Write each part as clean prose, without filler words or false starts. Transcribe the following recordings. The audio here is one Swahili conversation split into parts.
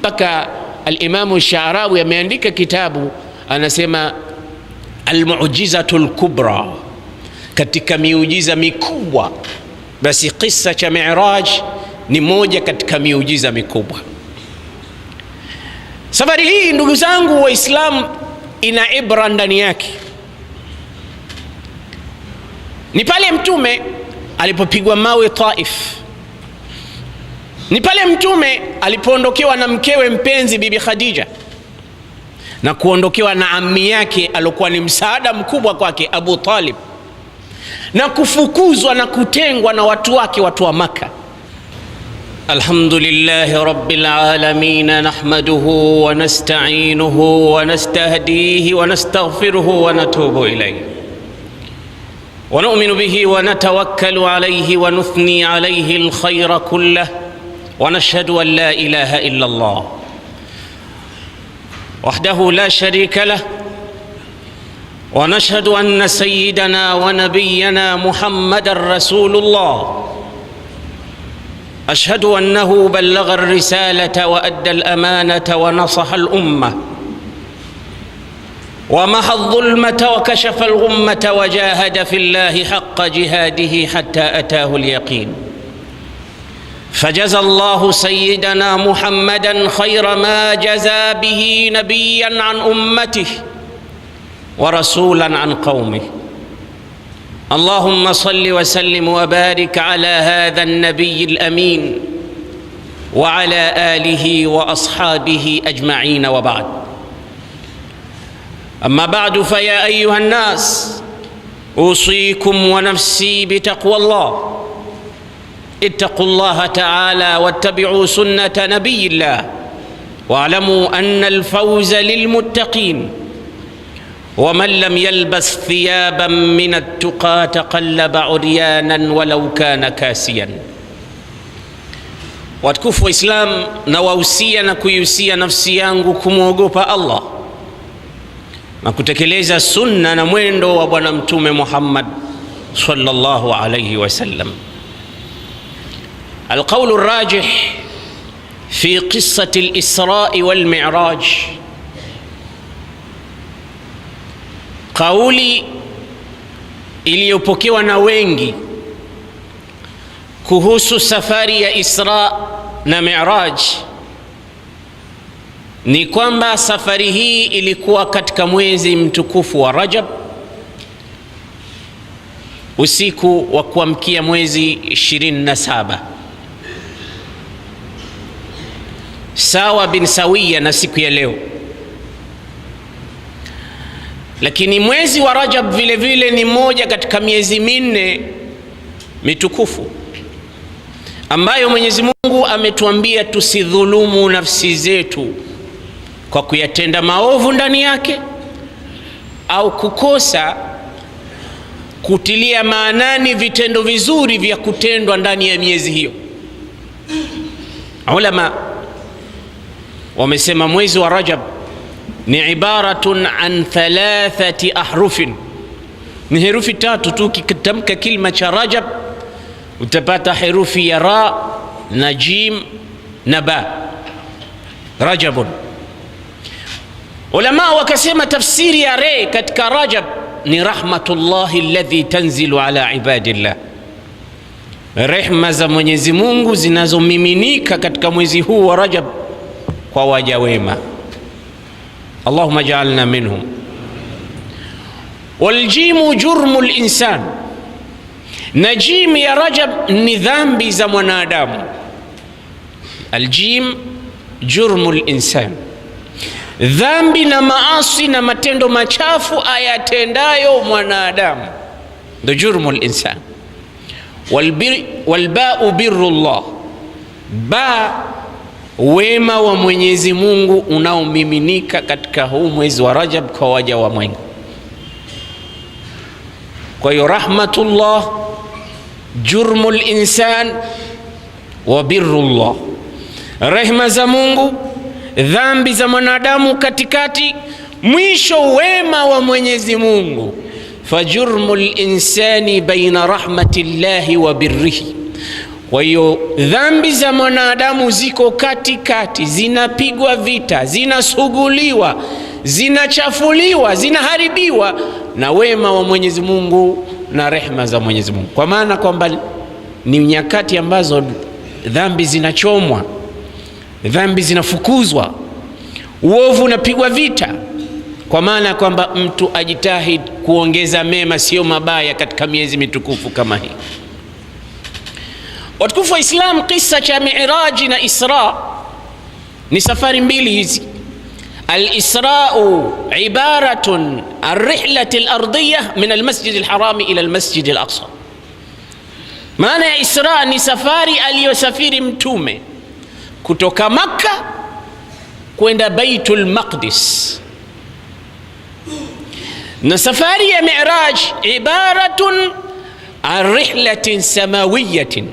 mpaka al-Imam Sha'rawi ameandika kitabu, anasema al-mu'jizatul kubra, katika miujiza mikubwa, basi kisa cha Mi'raj ni moja katika miujiza mikubwa. Safari hii ndugu zangu Waislamu ina ibra ndani yake. Ni pale Mtume alipopigwa mawe Taif, ni pale Mtume alipoondokewa na mkewe mpenzi Bibi Khadija na kuondokewa na ammi yake alikuwa ni msaada mkubwa kwake Abu Talib, na kufukuzwa na kutengwa na watu wake, watu wa Maka. Alhamdulillahi rabbil alamin, nahmaduhu wa nasta'inuhu wa nastahdihi wa nastaghfiruhu wa natubu ilayhi wa nu'minu bihi wa natawakkalu alayhi wa nuthni alayhi alkhayra kullahu wa nashhadu an la ilaha illa Allah wahdahu la sharika lahu wa nashhadu anna sayyidana wa nabiyyana Muhammadar Rasulullah. أشهد أنه بلغ الرسالة وأدى الأمانة ونصح الأمة ومحى الظلمة وكشف الغمة وجاهد في الله حق جهاده حتى أتاه اليقين. فجزى الله سيدنا محمدا خير ما جزى به نبيا عن أمته ورسولا عن قومه. اللهم صل وسلم وبارك على هذا النبي الأمين وعلى آله وأصحابه أجمعين، وبعد. أما بعد، فيا أيها الناس، أوصيكم ونفسي بتقوى الله. اتقوا الله تعالى واتبعوا سنة نبي الله، واعلموا أن الفوز للمتقين. ومن لم يلبس ثيابا من التقى تقلب عريانا ولو كان كاسيا. Watukufu wa Islam, na wahusia na kuihusia nafsi yangu kumwogopa Allah na kutekeleza sunna na mwendo wa Bwana Mtume Muhammad sallallahu alayhi wasallam. Alqawlu arrajih fi qissati al-Isra wal Mi'raj, kauli iliyopokewa na wengi kuhusu safari ya Isra na Mi'raj ni kwamba safari hii ilikuwa katika mwezi mtukufu wa Rajab, usiku wa kuamkia mwezi 27, sawa bin sawia na siku ya leo. Lakini mwezi wa Rajab vile vile ni moja katika miezi minne mitukufu ambayo Mwenyezi Mungu ametuambia tusidhulumu nafsi zetu kwa kuyatenda maovu ndani yake au kukosa kutilia maanani vitendo vizuri vya kutendwa ndani ya miezi hiyo. Ulama wamesema mwezi wa Rajab ni ibaratun an 3 ahrufin, ni herufi 3 tu. Ukitamka kilima cha Rajab utapata herufi ya ra na jim na ba, Rajabun. Ulama wakasema tafsiri ya re katika Rajab ni rahmatullahi alladhi tanzilu ala ibadillah, rehma za Mwenyezi Mungu zinazomiminika katika mwezi huu wa Rajab kwa waja wema. Allahumma ja'alna minhum. Waljimu jurmul insan, na jim ya Rajab ni dhambi za mwanadamu. Aljim jurmul insan, dhambi na maasi na matendo machafu ayatendayo mwanadamu, ndo jurmul insan. Walba'u birrullah, ba wema wa Mwenyezi Mungu unaomiminika katika huu mwezi wa Rajab kwa waja wa Mungu. Kwa hiyo rahmatullah, jurmul insan wa birrullah, rehma za Mungu, dhambi za mwanadamu katikati, mwisho wema wa Mwenyezi Mungu. Fajurmul insani baina rahmatillahi wa birrihi, Kwa hiyo dhambi za mwanadamu ziko katikati, zinapigwa vita, zinasuguliwa, zinachafuliwa, zinaharibiwa na wema wa Mwenyezi Mungu na rehma za Mwenyezi Mungu. Kwa maana kwamba ni nyakati ambazo dhambi zinachomwa, dhambi zinafukuzwa, uovu unapigwa vita. Kwa maana kwamba mtu ajitahidi kuongeza mema, sio mabaya, katika miezi mitukufu kama hii. Watukufu wa Islam, kisa cha Mi'raj na Isra ni safari mbili hizi. Al-Isra'u ibaratun ar-rihlati al-ardiyya min al-masjid al-haram ila al-masjid al-aqsa. Maana ya Isra ni safari aliyosafiri Mtume kutoka Makka kwenda Baitul Maqdis, na safari ya Mi'raj ibaratun ar-rihlatin samawiyatin,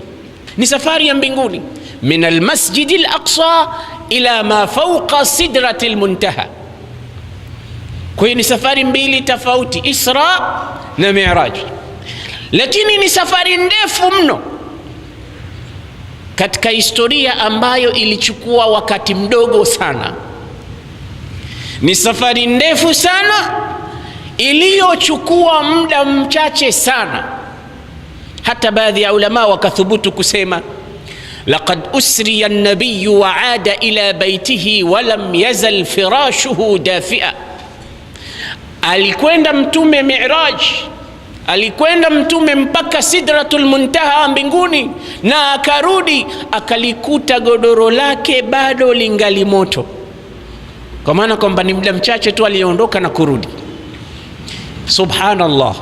ni safari ya mbinguni, min al-masjid al-aqsa ila ma fawqa sidrati al-muntaha. Kwa hiyo ni safari mbili tofauti, Isra na Mi'raj, lakini ni safari ndefu mno katika historia ambayo ilichukua wakati mdogo sana. Ni safari ndefu sana iliyochukua muda mchache sana. Hata baadhi ya ulama wakathubutu kusema, laqad usriya an-nabiy wa aada ila baitihi wa lam yazal firashuhu dafia. Alikwenda Mtume Mi'raj, alikwenda Mtume mpaka Sidratul Muntaha mbinguni, na akarudi akalikuta godoro lake bado lingali moto. Kwa maana kwamba ni muda mchache tu aliondoka na kurudi. Subhanallah,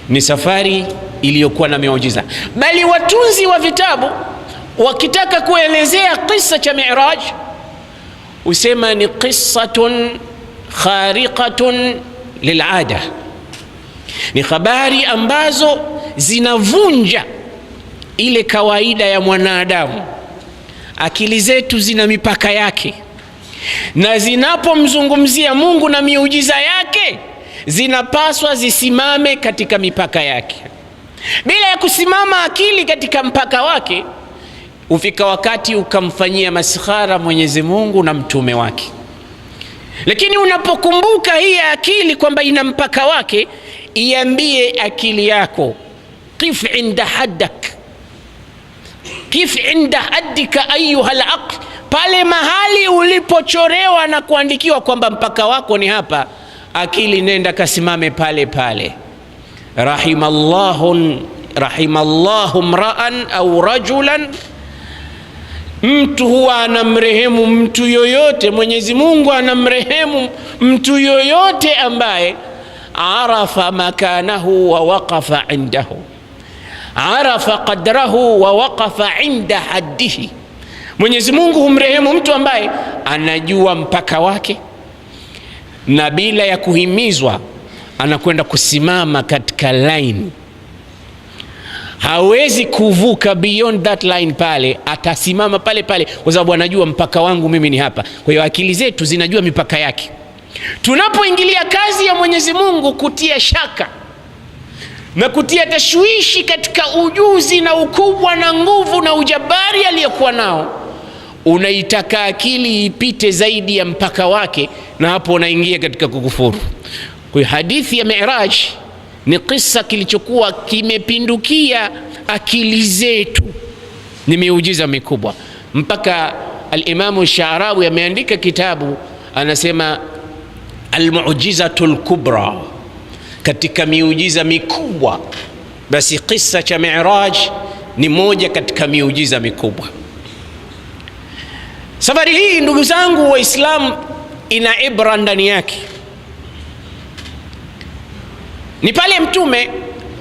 ni safari iliyokuwa na miujiza. Bali watunzi wa vitabu wakitaka kuelezea kisa cha Mi'raj usema ni qissatun khariqatun lil'ada, ni habari ambazo zinavunja ile kawaida ya mwanadamu. Akili zetu zina mipaka yake, na zinapomzungumzia Mungu na miujiza yake zinapaswa zisimame katika mipaka yake. Bila ya kusimama akili katika mpaka wake, ufika wakati ukamfanyia maskhara Mwenyezi Mungu na mtume wake. Lakini unapokumbuka hii akili kwamba ina mpaka wake, iambie akili yako, qif inda haddak, qif inda haddika ayuha al-aql. Pale mahali ulipochorewa na kuandikiwa kwamba mpaka wako ni hapa, akili nenda kasimame pale pale. Rahimallahu mra'an au rajulan, mtu huwa anamrehemu mtu yoyote, Mwenyezi Mungu anamrehemu mtu yoyote ambaye arafa makanahu wa waqafa indahu, arafa qadrahu wa waqafa inda haddihi. Mwenyezi Mungu humrehemu mtu ambaye anajua mpaka wake, na bila ya kuhimizwa anakwenda kusimama katika line. Hawezi kuvuka beyond that line pale, atasimama pale pale kwa sababu anajua mpaka wangu mimi ni hapa. Kwa hiyo akili zetu zinajua mipaka yake. Tunapoingilia kazi ya Mwenyezi Mungu kutia shaka na kutia tashwishi katika ujuzi na ukubwa na nguvu na ujabari aliyokuwa nao, unaitaka akili ipite zaidi ya mpaka wake, na hapo unaingia katika kukufuru. Kwa hadithi ya Mi'raj ni kisa kilichokuwa kimepindukia akili zetu, ni miujiza mikubwa. Mpaka al-Imam Sha'rawi ameandika kitabu, anasema al-mu'jizatul kubra, katika miujiza mikubwa basi kisa cha Mi'raj ni moja katika miujiza mikubwa. Safari hii ndugu zangu Waislamu ina ibra ndani yake. Ni pale Mtume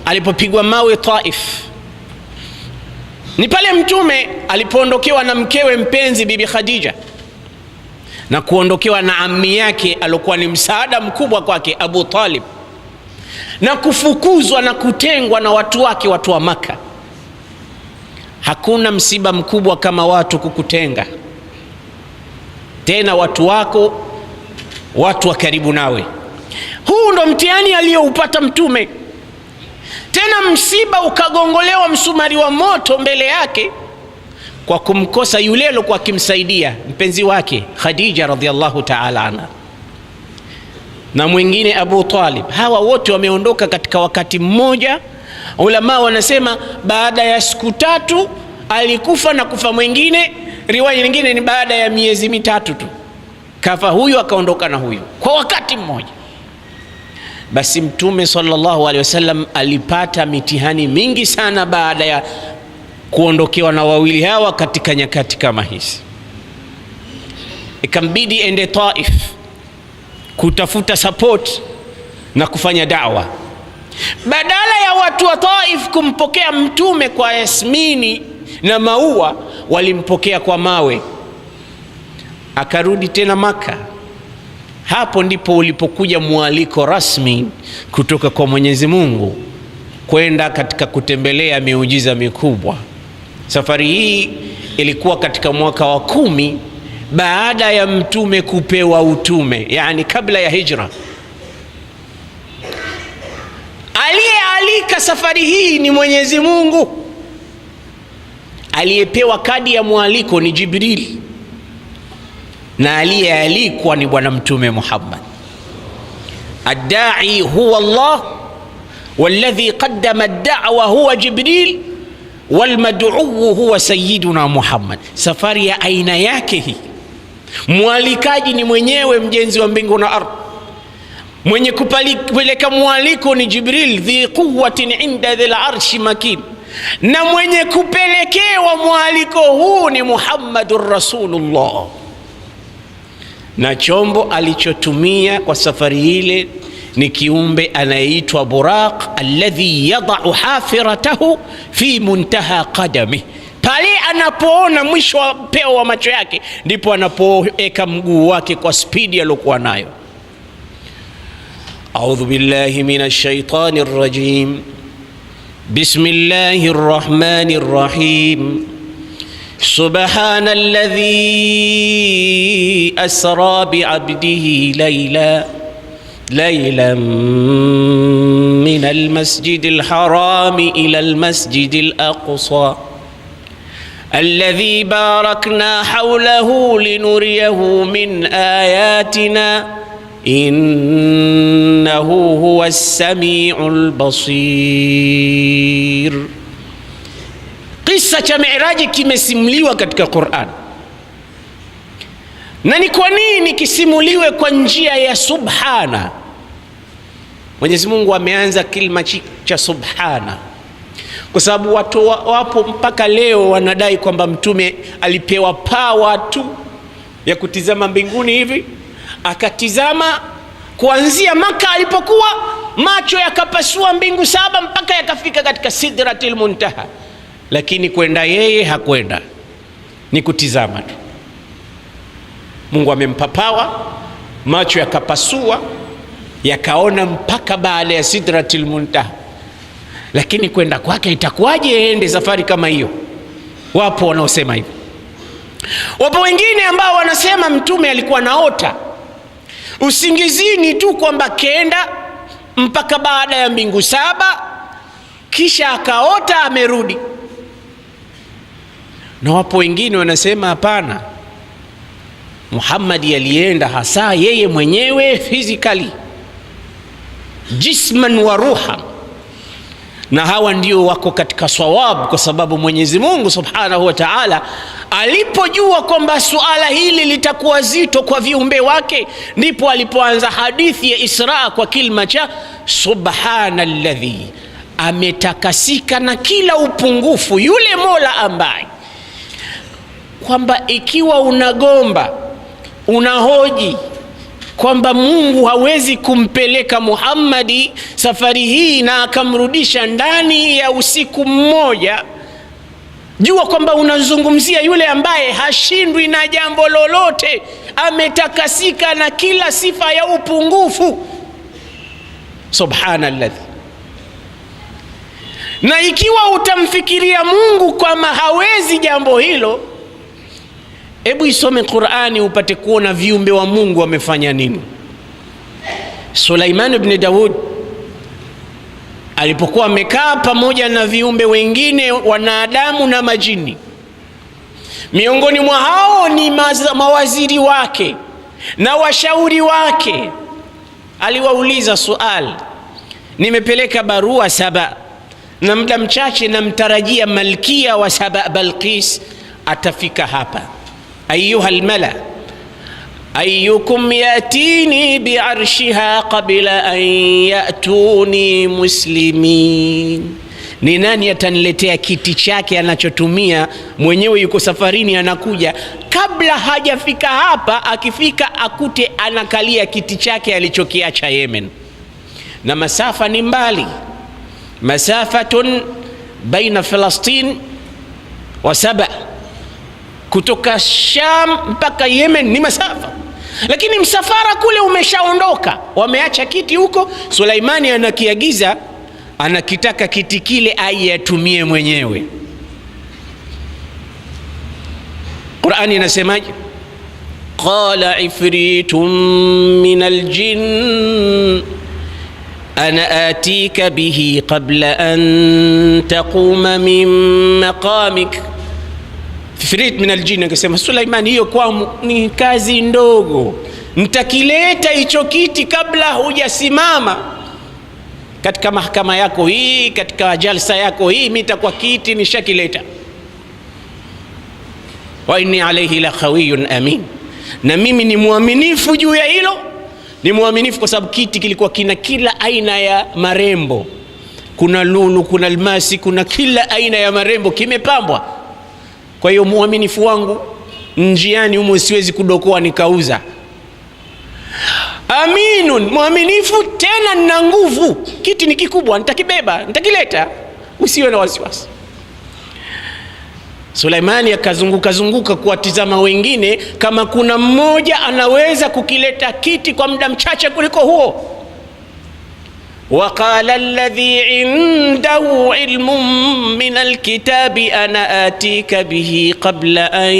alipopigwa mawe Taif, ni pale Mtume alipoondokewa na mkewe mpenzi Bibi Khadija na kuondokewa na ammi yake alikuwa ni msaada mkubwa kwake Abu Talib, na kufukuzwa na kutengwa na watu wake, watu wa Maka. Hakuna msiba mkubwa kama watu kukutenga, tena watu wako, watu wa karibu nawe. Huu ndo mtihani aliyoupata Mtume. tena msiba ukagongolewa msumari wa moto mbele yake kwa kumkosa yule aliyekuwa akimsaidia mpenzi wake Khadija radhiallahu ta'ala anha, na mwingine Abu Talib. Hawa wote wameondoka katika wakati mmoja. Ulama wanasema baada ya siku 3 alikufa na kufa mwingine. Riwaya nyingine ni baada ya miezi 3 tu kafa huyu akaondoka na huyu kwa wakati mmoja. Basi Mtume sallallahu alaihi wasallam alipata mitihani mingi sana baada ya kuondokewa na wawili hawa katika nyakati kama hizi. Ikambidi ende Taif kutafuta support na kufanya da'wa. Badala ya watu wa Taif kumpokea Mtume kwa yasmini na maua, walimpokea kwa mawe. Akarudi tena Maka. Hapo ndipo ulipokuja mwaliko rasmi kutoka kwa Mwenyezi Mungu kwenda katika kutembelea miujiza mikubwa. Safari hii ilikuwa katika mwaka wa 10 baada ya Mtume kupewa utume, yani kabla ya hijra. Aliyealika safari hii ni Mwenyezi Mungu. Aliyepewa kadi ya mwaliko ni Jibril, na aliyealikwa ni Bwana Mtume Muhammad. Ad-da'i huwa Allah walladhi qaddama ad-da'wa huwa Jibril walmad'u huwa sayyiduna Muhammad. Safari ya aina yake hii, mwalikaji ni mwenyewe mjenzi wa mbingu na ardhi. Mwenye kupeleka mwaliko ni Jibril dhi quwwatin inda dhil arshi makin, na mwenye kupelekewa mwaliko huu ni Muhammadur Rasulullah. Na chombo alichotumia kwa safari ile ni kiumbe anayeitwa Buraq, alladhi yada'u hafiratahu fi muntaha qadami. Pale anapoona mwisho wa peo wa macho yake ndipo anapoeka mguu wake kwa spidi aliyokuwa nayo. A'udhu billahi minash shaitanir rajim. Bismillahir rahmanir rahim. Subhanalladhi asra bi'abdihi laylan minal masjidil harami ilal masjidil aqsa alladhi barakna hawlahu linuriyahu min ayatina innahu huwas samiul basir. Kisa cha Mi'raji kimesimuliwa katika Qur'an. Na ni kwa nini kisimuliwe kwa njia ya subhana? Mwenyezi Mungu ameanza kilima cha subhana kwa sababu watu wapo mpaka leo wanadai kwamba Mtume alipewa power tu ya kutizama mbinguni hivi, akatizama kuanzia Maka alipokuwa, macho yakapasua mbingu 7 mpaka yakafika katika Sidratil Muntaha, lakini kwenda yeye hakwenda, ni kutizama tu. Mungu amempa power, macho yakapasua yakaona mpaka baada ya Sidratil Muntaha, lakini kwenda kwake itakuwaje ende safari kama hiyo? Wapo wanaosema hivyo. Wapo wengine ambao wanasema Mtume alikuwa naota usingizini tu kwamba kenda mpaka baada ya mbingu 7 kisha akaota amerudi. Na wapo wengine wanasema hapana, Muhammad alienda hasa yeye mwenyewe physically, jisman wa ruhan. Na hawa ndio wako katika sawabu, kwa sababu Mwenyezi Mungu Subhanahu wa Ta'ala alipojua kwamba suala hili litakuwa zito kwa viumbe wake, ndipo alipoanza hadithi ya Isra kwa kilima cha subhanalladhi, ametakasika na kila upungufu yule Mola ambaye kwamba ikiwa unagomba unahoji kwamba Mungu hawezi kumpeleka Muhammadi safari hii na akamrudisha ndani ya usiku mmoja, jua kwamba unazungumzia yule ambaye hashindwi na jambo lolote, ametakasika na kila sifa ya upungufu. Subhanallah. Na ikiwa utamfikiria Mungu kama hawezi jambo hilo, hebu isome Qur'ani upate kuona viumbe wa Mungu wamefanya nini. Sulaiman ibn Daud alipokuwa amekaa pamoja na viumbe wengine, wanadamu na majini. Miongoni mwa hao ni mawaziri wake na washauri wake. Aliwauliza swali, nimepeleka barua Saba na muda mchache namtarajia malkia wa Saba Balqis atafika hapa. Ayuha almala ayyukum yatini biarshiha qabla an yatuni muslimin, ni nani ataniletea kiti chake anachotumia mwenyewe, yuko safarini anakuja, kabla hajafika hapa, akifika akute anakalia kiti chake alichokiacha Yemen. Na masafa ni mbali, masafatun baina Falastin wa Saba, kutoka Sham mpaka Yemen ni masafa, lakini msafara kule umeshaondoka, wameacha kiti huko. Suleimani anakiagiza, anakitaka kiti kile ayatumie mwenyewe. Qur'ani inasemaje? Qala ifritun min aljin ana atika bihi qabla an taquma min maqamik. Ifrit min aljin akasema, Suleimani, hiyo kwa ni kazi ndogo, nitakileta hicho kiti kabla hujasimama katika mahakama yako hii, katika jalsa yako hii, mimi nitakuwa kiti nishakileta. Wa inni alayhi la khawiyun amin, na mimi ni muaminifu juu ya hilo. Ni muaminifu kwa sababu kiti kilikuwa kina kila aina ya marembo, kuna lulu, kuna almasi, kuna kila aina ya marembo, kimepambwa. Kwa hiyo muaminifu wangu njiani humo siwezi kudokoa nikauza. Aminun, muaminifu tena na nguvu. Kiti ni kikubwa, nitakibeba, nitakileta, usiwe na wasiwasi. Suleimani akazunguka kuwatizama wengine kama kuna mmoja anaweza kukileta kiti kwa muda mchache kuliko huo. Waqala alladhi indahu ilmun min alkitabi ana atika bihi qabla an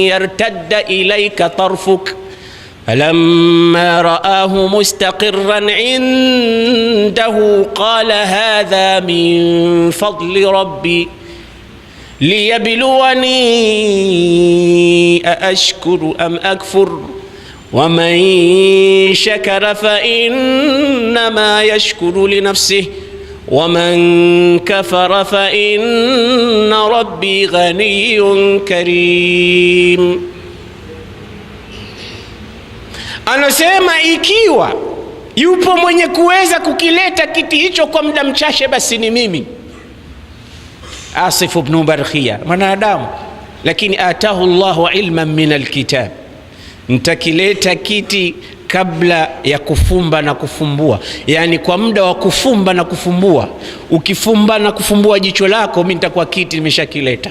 yartadda ilayka tarfuk فلما رآه مستقرا عنده قال هذا من فضل ربي ليبلوني أأشكر أم أكفر ومن شكر فإنما يشكر لنفسه ومن كفر فإن ربي غني كريم. Anasema ikiwa yupo mwenye kuweza kukileta kiti hicho kwa muda mchache, basi ni mimi Asif ibn Barkhia, mwanadamu, lakini atahu Allahu ilman min alkitab, nitakileta kiti kabla ya kufumba na kufumbua, yani kwa muda wa kufumba na kufumbua. Ukifumba na kufumbua jicho lako, mimi nitakuwa kiti nimeshakileta.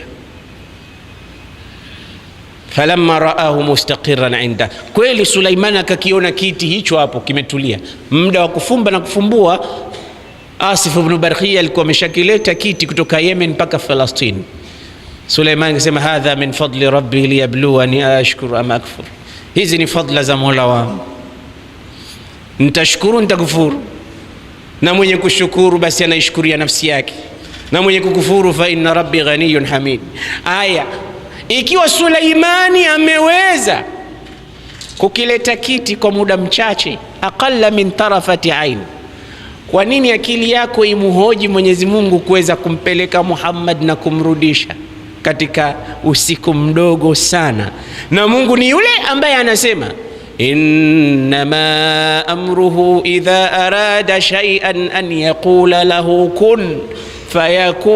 Falamma raahu mustaqiran inda, kweli Suleimani akakiona kiti hicho hapo kimetulia. Muda wa kufumba na kufumbua, Asif ibn Barkhia alikuwa ameshakileta kiti kutoka Yemen mpaka Falastini. Suleimani akasema, hadha min fadli rabbi liyabluwani ashkuru am akfur, hizi ni fadla za Mola wangu, nitashukuru nitakufuru. Na mwenye kushukuru basi anaishukuria nafsi yake, na mwenye kukufuru fa inna rabbi ghaniyun hamid. Aya, ikiwa Suleimani ameweza kukileta kiti kwa muda mchache, aqalla min tarafati ain, kwa nini akili yako imuhoji Mwenyezi Mungu kuweza kumpeleka Muhammad na kumrudisha katika usiku mdogo sana? Na Mungu ni yule ambaye anasema, innama amruhu idha arada shay'an an yaqula lahu kun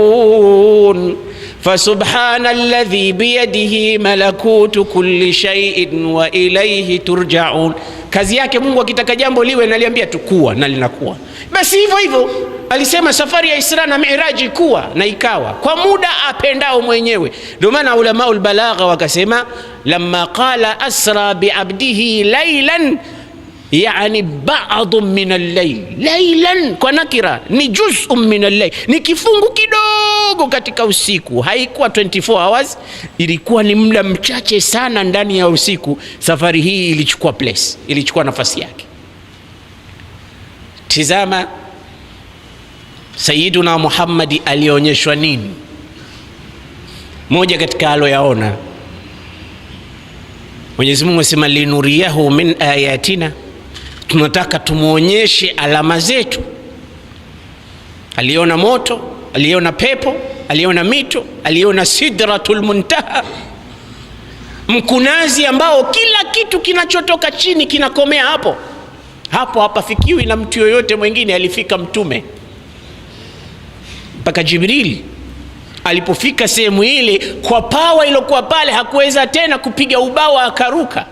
fayakun فسبحان الذي بيده ملكوت كل شيء وإليه ترجعون. Kazi yake Mungu akitaka jambo liwe, naliambia tukua na linakuwa. Basi hivyo hivyo alisema safari ya Isra na Mi'raji kuwa na ikawa kwa muda apendao mwenyewe. Ndio maana ulamaul balagha wakasema, lamma qala asra bi'abdihi laylan, yani ba'dun min al-layl. Laylan kwa nakira ni juz'un min al-layl, ni kifungu kidogo katika usiku. Haikuwa 24 hours, ilikuwa ni muda mchache sana ndani ya usiku. Safari hii ilichukua place, ilichukua nafasi yake. Tizama Sayyiduna Muhammad alionyeshwa nini? Moja katika aloyaona, Mwenyezi Mungu asema linuriyahu min ayatina, tunataka tumuonyeshe alama zetu. Aliona moto, aliona pepo, aliona mito, aliona sidratul muntaha, mkunazi ambao kila kitu kinachotoka chini kinakomea hapo hapo, hapafikiwi na mtu yoyote mwingine. Alifika mtume mpaka Jibril alipofika sehemu ile, kwa pawa iliyokuwa pale hakuweza tena kupiga ubawa, akaruka.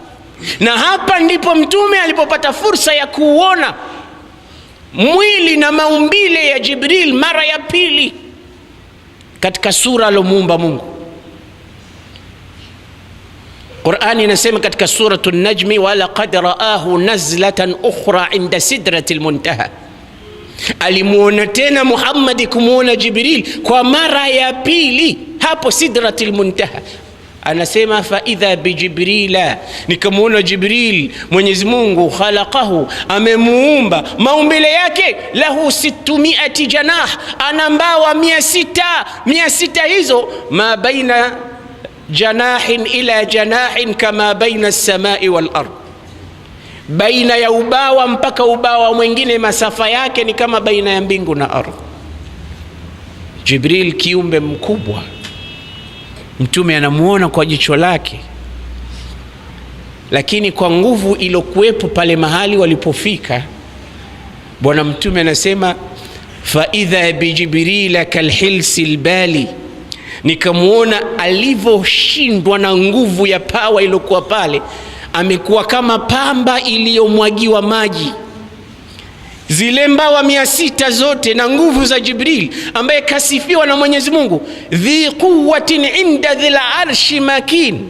Na hapa ndipo mtume alipopata fursa ya kuona mwili na maumbile ya Jibril mara ya pili katika sura alomuumba Mungu. Qur'ani inasema katika suratul Najmi, wa laqad raahu nazlatan ukhra inda sidratil muntaha. Alimuona tena Muhammad kumuona Jibril kwa mara ya pili hapo sidratil muntaha. Anasema fa idha bi Jibrila, nikamuona Jibril, Mwenyezi Mungu khalaqahu, amemuumba maumbile yake, lahu 600 janah, ana mbawa 600 hizo, ma baina janahin ila janahin kama baina as-samai wal ard, baina ya ubawa mpaka ubawa mwingine masafa yake ni kama baina ya mbingu na ardhi. Jibril kiumbe mkubwa, mtume anamuona kwa jicho lake, lakini kwa nguvu iliyokuwepo pale mahali walipofika, bwana mtume anasema fa idha bi Jibril kalhilsil bali, nikamuona alivyoshindwa na nguvu ya pawa iliyokuwa pale, amekuwa kama pamba iliyomwagiwa maji. Zile mbawa 600 zote na nguvu za Jibril, ambaye kasifiwa na Mwenyezi Mungu, dhi quwwatin inda dhil arshi makin,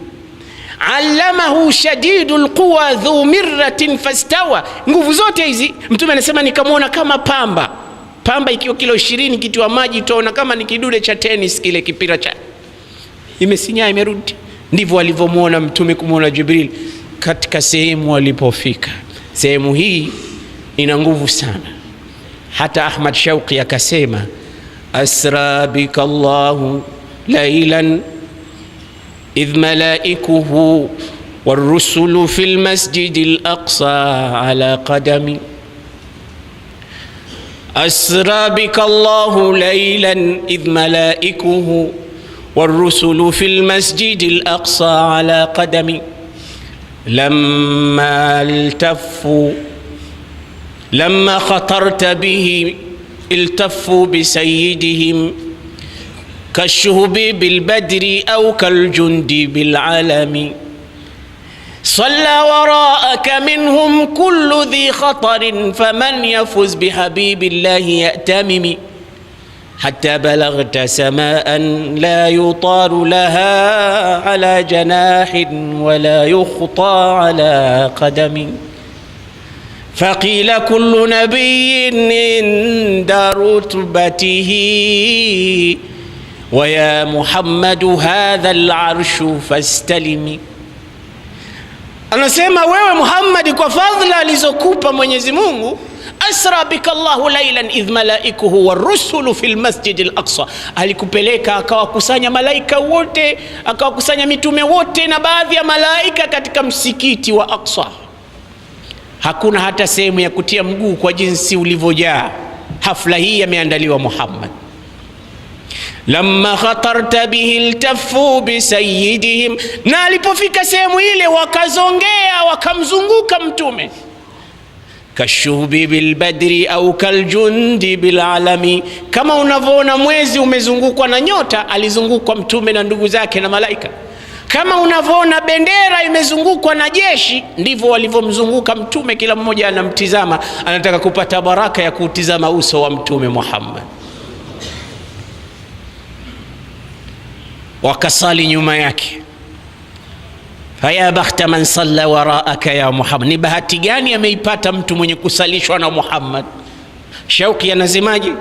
allamahu shadidul quwa dhu mirratin fastawa. Nguvu zote hizi mtume anasema nikamwona kama pamba ikiwa kilo 20 kitu wa maji, utaona kama ni kidude cha tennis, kile kipira cha imesinyaa imerudi. Ndivyo alivyomuona mtume kumuona Jibril katika sehemu walipofika. Sehemu hii ina nguvu sana. Hata Ahmad Shauqi akasema asra bika Allahu laylan idh malaikuhu warrusulu fil masjidil aqsa ala qadami. Asra bika Allahu laylan idh malaikuhu warrusulu fil masjidil aqsa ala qadami. لما خطرت به التفوا بسيدهم كالشهب بالبدر أو كالجند بالعلم. صلى وراءك منهم كل ذي خطر فمن يفز بحبيب الله يأتمم. حتى بلغت سماء لا يطار لها على جناح ولا يخطى على قدم. فقيل كل نبي عند رتبته ويا محمد هذا العرش فاستلم. Anasema wewe Muhammad, kwa fadhila alizokupa Mwenyezi Mungu, asra bika Allahu laylan idh malaikuhu warusulu fil masjidil aqsa, alikupeleka akawakusanya malaika wote, akawakusanya mitume wote na baadhi ya malaika katika msikiti wa Aqsa. Hakuna hata sehemu ya kutia mguu kwa jinsi ulivyojaa. Hafla hii yameandaliwa Muhammad. Lamma khatarta bihi iltafu bisayidihim, na alipofika sehemu ile wakazongea wakamzunguka mtume. Kashubi bilbadri au kaljundi bilalami, kama unavyoona mwezi umezungukwa na nyota, alizungukwa mtume na ndugu zake na malaika. Kama unavyoona bendera imezungukwa na jeshi, ndivyo walivyomzunguka mtume, kila mmoja anamtizama, anataka kupata baraka ya kutizama uso wa mtume Muhammad. Wakasali nyuma yake. Faya bakhta man salla waraaka ya Muhammad, ni bahati gani ameipata mtu mwenye kusalishwa na Muhammad. Shauqi anasemaje?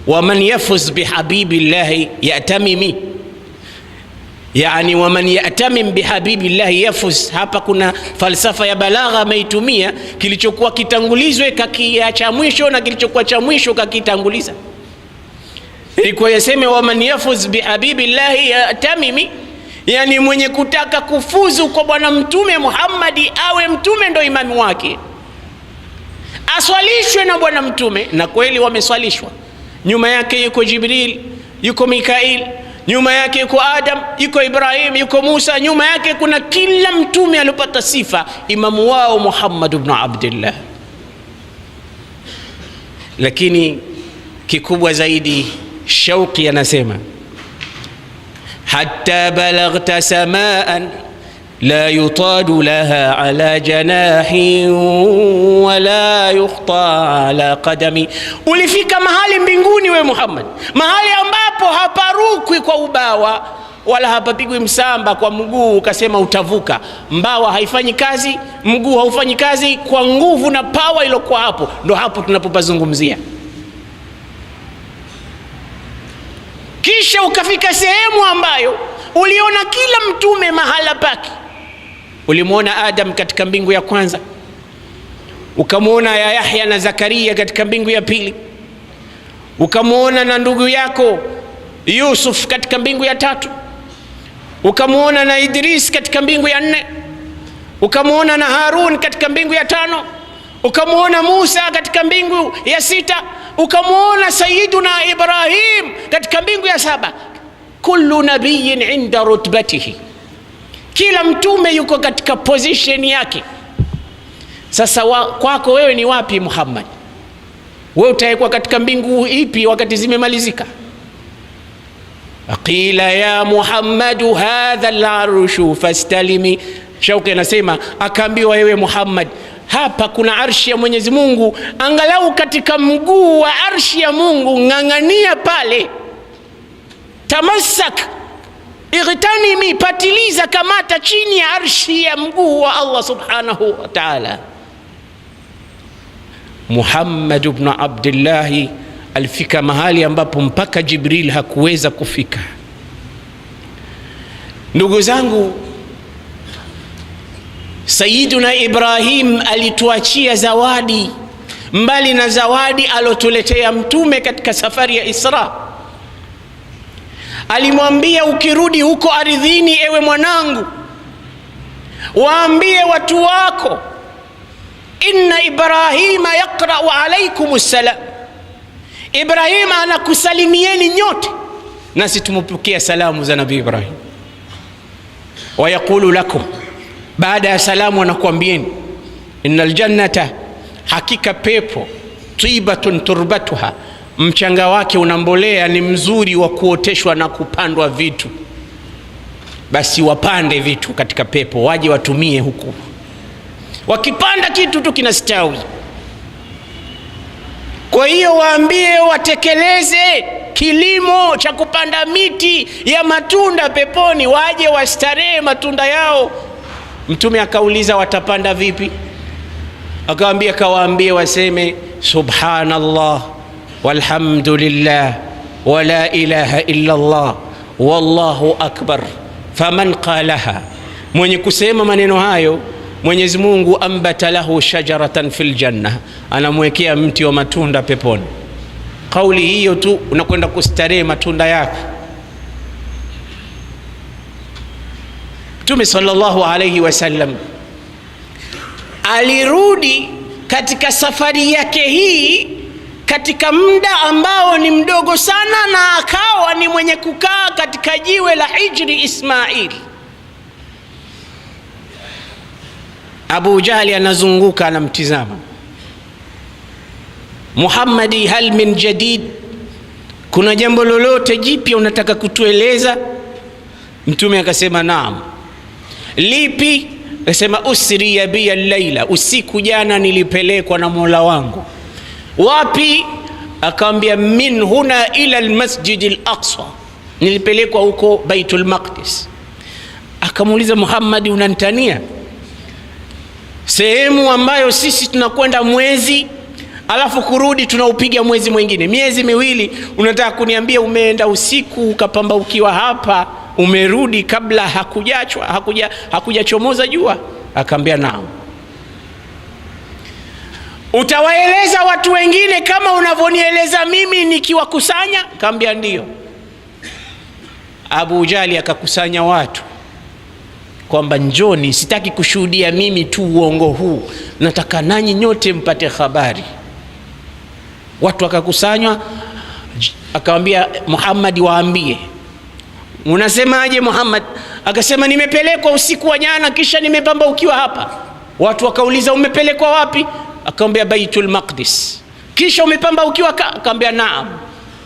wa man yafuz bihabibillahi yatamimi, yani waman yatamim bihabibillahi yafuz. Hapa kuna falsafa ya balagha ameitumia, kilichokuwa kitangulizwe kakiacha mwisho na kilichokuwa cha mwisho kakitanguliza. ilikuwa yaseme waman yafuz bihabibillahi yatamimi, yani mwenye kutaka kufuzu kwa bwana mtume Muhammadi awe mtume ndo imamu wake, aswalishwe na bwana mtume. Na kweli wameswalishwa. Nyuma yake yuko Jibril, yuko Mikail, nyuma yake yuko Adam, yuko Ibrahim, yuko Musa, nyuma yake kuna kila mtume aliyopata sifa, imamu wao Muhammad ibn Abdullah. Lakini kikubwa zaidi, Shauqi anasema hatta balaghta samaan la yutadu laha ala janahin wala yukhta ala qadami. Ulifika mahali mbinguni we Muhammad, mahali ambapo haparukwi kwa ubawa wala hapapigwi msamba kwa mguu ukasema utavuka. Mbawa haifanyi kazi, mguu haufanyi kazi, kwa nguvu na power iliyokuwa hapo, ndo hapo tunapopazungumzia. Kisha ukafika sehemu ambayo uliona kila mtume mahala pake. Ulimuona Adam katika mbingu ya kwanza, ukamuona ya Yahya na Zakaria katika mbingu ya pili, ukamuona na ndugu yako Yusuf katika mbingu ya tatu, ukamuona na Idris katika mbingu ya nne, ukamuona na Harun katika mbingu ya tano, ukamuona Musa katika mbingu ya sita, ukamuona Sayyiduna Ibrahim katika mbingu ya saba. Kullu nabiyyin inda rutbatihi, kila mtume yuko katika position yake. Sasa kwako wewe ni wapi Muhammad? Wewe utaikuwa katika mbingu ipi wakati zimemalizika? Aqila ya Muhammadu hadha al-arshu fastalimi. Shauqi anasema akaambiwa, wewe Muhammad, hapa kuna arshi ya Mwenyezi Mungu, angalau katika mguu wa arshi ya Mungu ng'ang'ania pale. Tamassak igtanimi, patiliza, kamata chini ya arshi ya mguu wa Allah subhanahu wa ta'ala. Muhammad ibn Abdullah alifika mahali ambapo mpaka Jibril hakuweza kufika. Ndugu zangu, Sayyiduna Ibrahim alituachia zawadi, mbali na zawadi alotuletea mtume katika safari ya Isra. Alimwambia, ukirudi huko ardhini, ewe mwanangu, waambie watu wako, inna Ibrahima yaqra'u alaykumus salam, Ibrahim anakusalimieni nyote, nasi tumepokea salamu za Nabii Ibrahim. Wa yaqulu lakum, baada ya salamu anakuambieni, innal jannata, hakika pepo, tibatun turbatuha, mchanga wake unambolea, ni mzuri wa kuoteshwa na kupandwa vitu. Basi wapande vitu katika pepo, waje watumie huku. Wakipanda kitu tu kinastawi. Kwa hiyo waambie watekeleze kilimo cha kupanda miti ya matunda peponi, waje wastarehe matunda yao. Mtume akauliza, watapanda vipi? Akawaambia, kawaambie waseme subhanallah walhamdulillah wala ilaha illa Allah wallahu akbar, faman qalaha, mwenye kusema maneno hayo Mwenyezi Mungu ambata lahu shajaratan fil janna, anamwekea mti wa matunda peponi. Kauli hiyo tu unakwenda kustarehe matunda yako. Mtume sallallahu alayhi wasallam alirudi katika safari yake hii katika muda ambao ni mdogo sana, na akawa ni mwenye kukaa katika jiwe la Hijri Ismail. Abu Jahli anazunguka anamtizama, Muhammadi, hal min jadid, kuna jambo lolote jipya unataka kutueleza? Mtume akasema naam. Lipi? Akasema usriya biya al-laila, usiku jana nilipelekwa na Mola wangu. Wapi? Akamwambia min huna ila al-masjid al-aqsa, nilipelekwa huko Baitul Maqdis. Akamuuliza, Muhammadi, unanitania? Sehemu ambayo sisi tunakwenda mwezi alafu kurudi tunaupiga mwezi mwingine, miezi miwili, unataka kuniambia umeenda usiku ukapamba ukiwa hapa, umerudi kabla hakujachomoza jua? Akamwambia naam. utawaeleza watu wengine kama unavyonieleza mimi nikiwakusanya? Kaambia ndio. Abu Jali akakusanya watu kwamba njoni, sitaki kushuhudia mimi tu uongo huu, nataka nanyi nyote mpate habari. Watu wakakusanywa, akamwambia Muhammad, waambie. Unasemaje Muhammad? Akasema nimepelekwa usiku wa jana, kisha nimepamba ukiwa hapa. Watu wakauliza umepelekwa wapi? Akamwambia Baitul Maqdis. Kisha umepamba ukiwa? Akamwambia naam.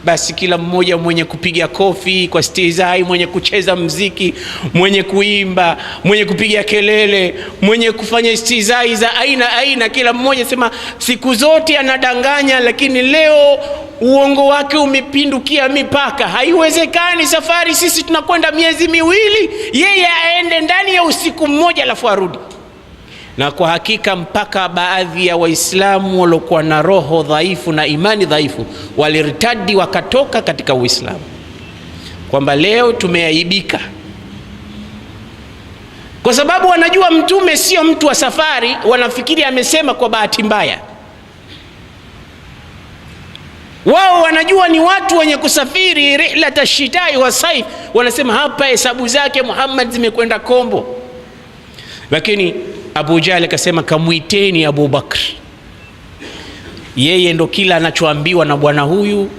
Basi kila mmoja, mwenye kupiga kofi kwa stihzai, mwenye kucheza mziki, mwenye kuimba, mwenye kupiga kelele, mwenye kufanya stihzai za aina, kila mmoja sema siku zote anadanganya, lakini leo uongo wake umepindukia mipaka. Haiwezekani, safari sisi tunakwenda miezi miwili, yeye aende ndani ya usiku mmoja alafu arudi. Na kwa hakika mpaka baadhi ya Waislamu waliokuwa na roho dhaifu na imani dhaifu walirtadi, wakatoka katika Uislamu, kwamba leo tumeaibika, kwa sababu wanajua mtume sio mtu wa safari. Wanafikiri amesema kwa bahati mbaya. Wao wanajua ni watu wenye kusafiri rihlata shitai wa saif. Wanasema hapa hesabu zake Muhammad zimekwenda kombo. Lakini Abu Jahl akasema kamuiteni Abu Bakr, yeye ndo kila anachoambiwa na bwana huyu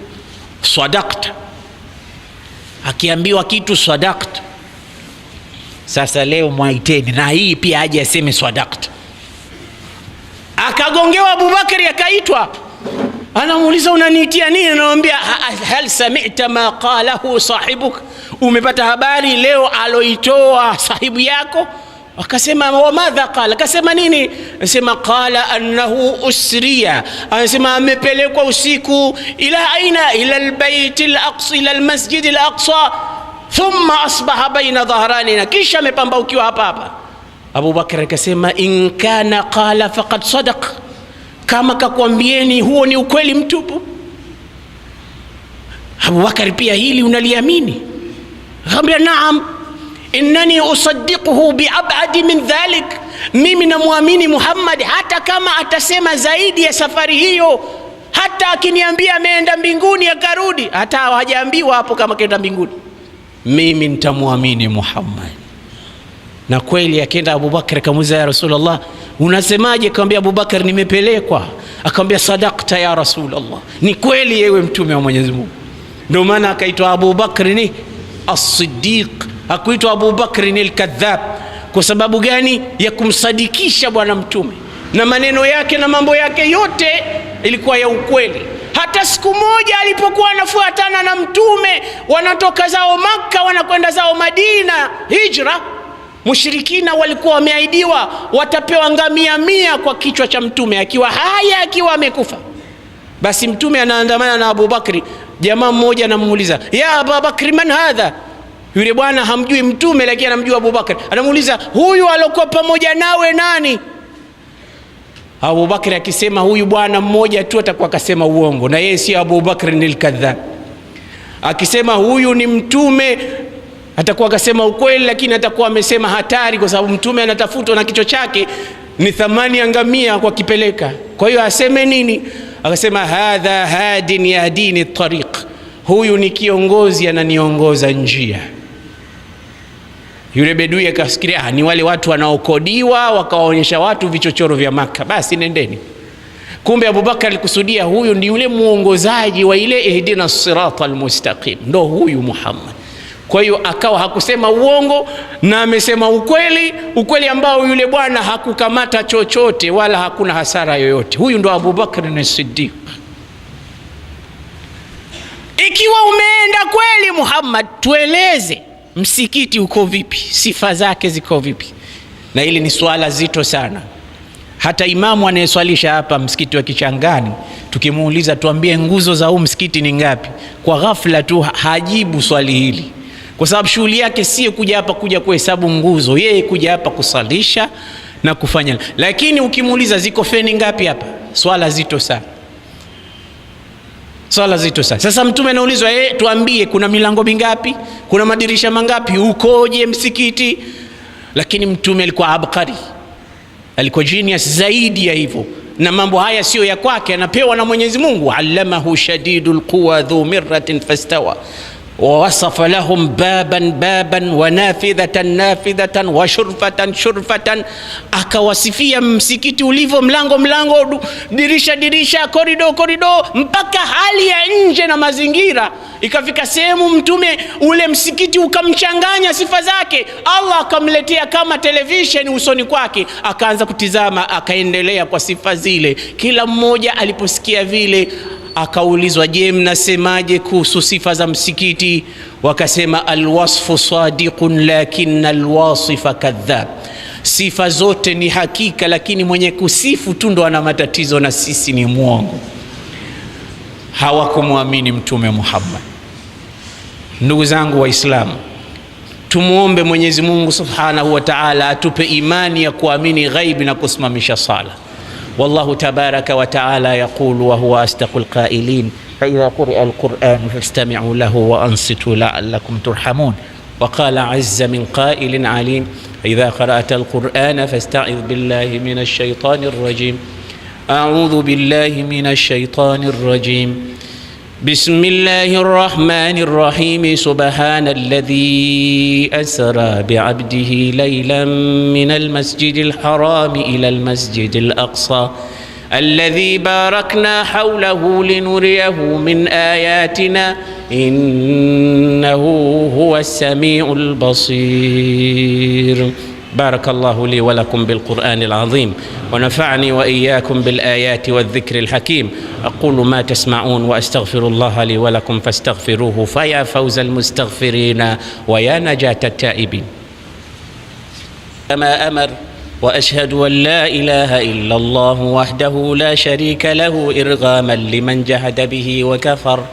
sadaqta, akiambiwa kitu sadaqta. Sasa leo mwaiteni na hii pia aje aseme sadaqta. Akagongewa Abu Bakr, akaitwa, anamuuliza unaniitia nini? Anamwambia hal sami'ta ma qalahu sahibuk, umepata habari leo aloitoa sahibu yako? Akasema wa madha qala, akasema nini? Anasema qala annahu usriya, anasema amepelekwa usiku ila aina, ila albayt alaqsa, ila almasjid alaqsa, thumma asbaha baina dhahranina, kisha amepamba ukiwa hapa hapa. Abu Bakr akasema in kana qala faqad sadaq, kama kakwambieni huo ni ukweli mtupu. Abu Bakr pia hili unaliamini? Akamwambia naam, innani usaddiquhu bi'ab'adi min dhalik, mimi namuamini Muhammad hata kama atasema zaidi ya safari hiyo. Hata akiniambia ameenda mbinguni akarudi, hata hajaambiwa hapo kama kaenda mbinguni, mimi nitamuamini Muhammad. Na kweli akaenda Abu Bakr akamuuliza, ya Rasulullah unasemaje? Akamwambia Abu Bakr nimepelekwa. Akamwambia sadaqta ya Rasulullah, ni kweli yewe mtume wa Mwenyezi Mungu. Ndio maana akaitwa Abu Bakr ni as-Siddiq, hakuitwa Abu Bakr ni al-Kadhab. Kwa sababu gani? Ya kumsadikisha bwana mtume, na maneno yake na mambo yake yote ilikuwa ya ukweli. Hata siku moja alipokuwa anafuatana na mtume, wanatoka zao Makka wanakwenda zao Madina hijra, mushrikina walikuwa wameahidiwa watapewa ngamia 100 kwa kichwa cha mtume, akiwa haya akiwa amekufa. Basi mtume anaandamana na Abu Bakri. Jamaa mmoja anamuuliza, ya Abu Bakri man hadha? Yule bwana hamjui mtume lakini anamjua Abu Bakr. Anamuuliza, huyu alokuwa pamoja nawe nani? Abu Bakr akisema huyu bwana mmoja tu, atakuwa akasema uongo, na yeye si Abu Bakr ni al-Kadhab. Akisema huyu ni mtume, atakuwa akasema ukweli, lakini atakuwa amesema hatari, kwa sababu mtume anatafutwa na kichwa chake ni thamani ya ngamia kwa kipeleka. Kwa hiyo aseme nini? Akasema hadha hadin yahdini tariq, huyu ni kiongozi ananiongoza njia. Yule bedui akafikiria ni wale watu wanaokodiwa wakawaonyesha watu vichochoro vya Maka, basi nendeni. Kumbe Abu Bakar alikusudia huyu ndi yule muongozaji wa ile ihdina sirata almustaqim, ndo huyu Muhammad. Kwa hiyo akawa hakusema uongo na amesema ukweli, ukweli ambao yule bwana hakukamata chochote wala hakuna hasara yoyote. Huyu ndo Abu Bakr as-Siddiq. Ikiwa umeenda kweli Muhammad, tueleze msikiti uko vipi, sifa zake ziko vipi? Na hili ni swala zito sana. Hata imamu anayeswalisha hapa msikiti wa Kichangani, tukimuuliza tuambie nguzo za huu msikiti ni ngapi, kwa ghafla tu hajibu swali hili, kwa sababu shughuli yake sio kuja hapa kuja kuhesabu nguzo, yeye kuja hapa kusalisha na kufanya. Lakini ukimuuliza ziko feni ngapi hapa, swala zito sana, swala zito sana. Sasa mtume anaulizwa, tuambie kuna milango mingapi, kuna madirisha mangapi, ukoje msikiti? Lakini mtume alikuwa abqari, alikuwa genius zaidi ya hivyo. na mambo haya sio ya kwake, anapewa na Mwenyezi Mungu. Allamahu shadidul quwa dhu mirratin fastawa wa wasafa lahum baban wa nafidhatan wa shurfatan, akawasifia msikiti ulivyo, mlango, dirisha, korido, mpaka hali ya nje na mazingira. Ikafika sehemu mtume ule msikiti ukamchanganya sifa zake, Allah akamletea kama television usoni kwake, akaanza kutizama, akaendelea kwa sifa zile. Kila mmoja aliposikia vile akaulizwa, je, mnasemaje kuhusu sifa za msikiti? Wakasema alwasfu sadiqun lakinna alwasifa kadhab, sifa zote ni hakika, lakini mwenye kusifu tu ndo ana matatizo, na sisi ni mwongo. Hawakumwamini Mtume Muhammad. Ndugu zangu Waislamu, tumuombe Mwenyezi Mungu Subhanahu wa Ta'ala atupe imani ya kuamini ghaibi na kusimamisha sala. والله تبارك وتعالى يقول وهو أصدق القائلين فإذا قرئ القرآن فاستمعوا له وأنصتوا لعلكم ترحمون. وقال عز من قائل عليم فإذا قرأت القرآن فاستعذ بالله من الشيطان الرجيم. أعوذ بالله من الشيطان الرجيم. بسم الله الرحمن الرحيم. سبحان الذي أسرى بعبده ليلا من المسجد الحرام إلى المسجد الأقصى الذي باركنا حوله لنريه من آياتنا إنه هو السميع البصير. بارك الله لي ولكم بالقرآن العظيم ونفعني وإياكم بالآيات والذكر الحكيم. أقول ما تسمعون وأستغفر الله لي ولكم فاستغفروه فيا فوز المستغفرين ويا نجاة التائبين. كما أمر وأشهد أن لا إله إلا الله وحده لا شريك له إرغاما لمن جحد به وكفر،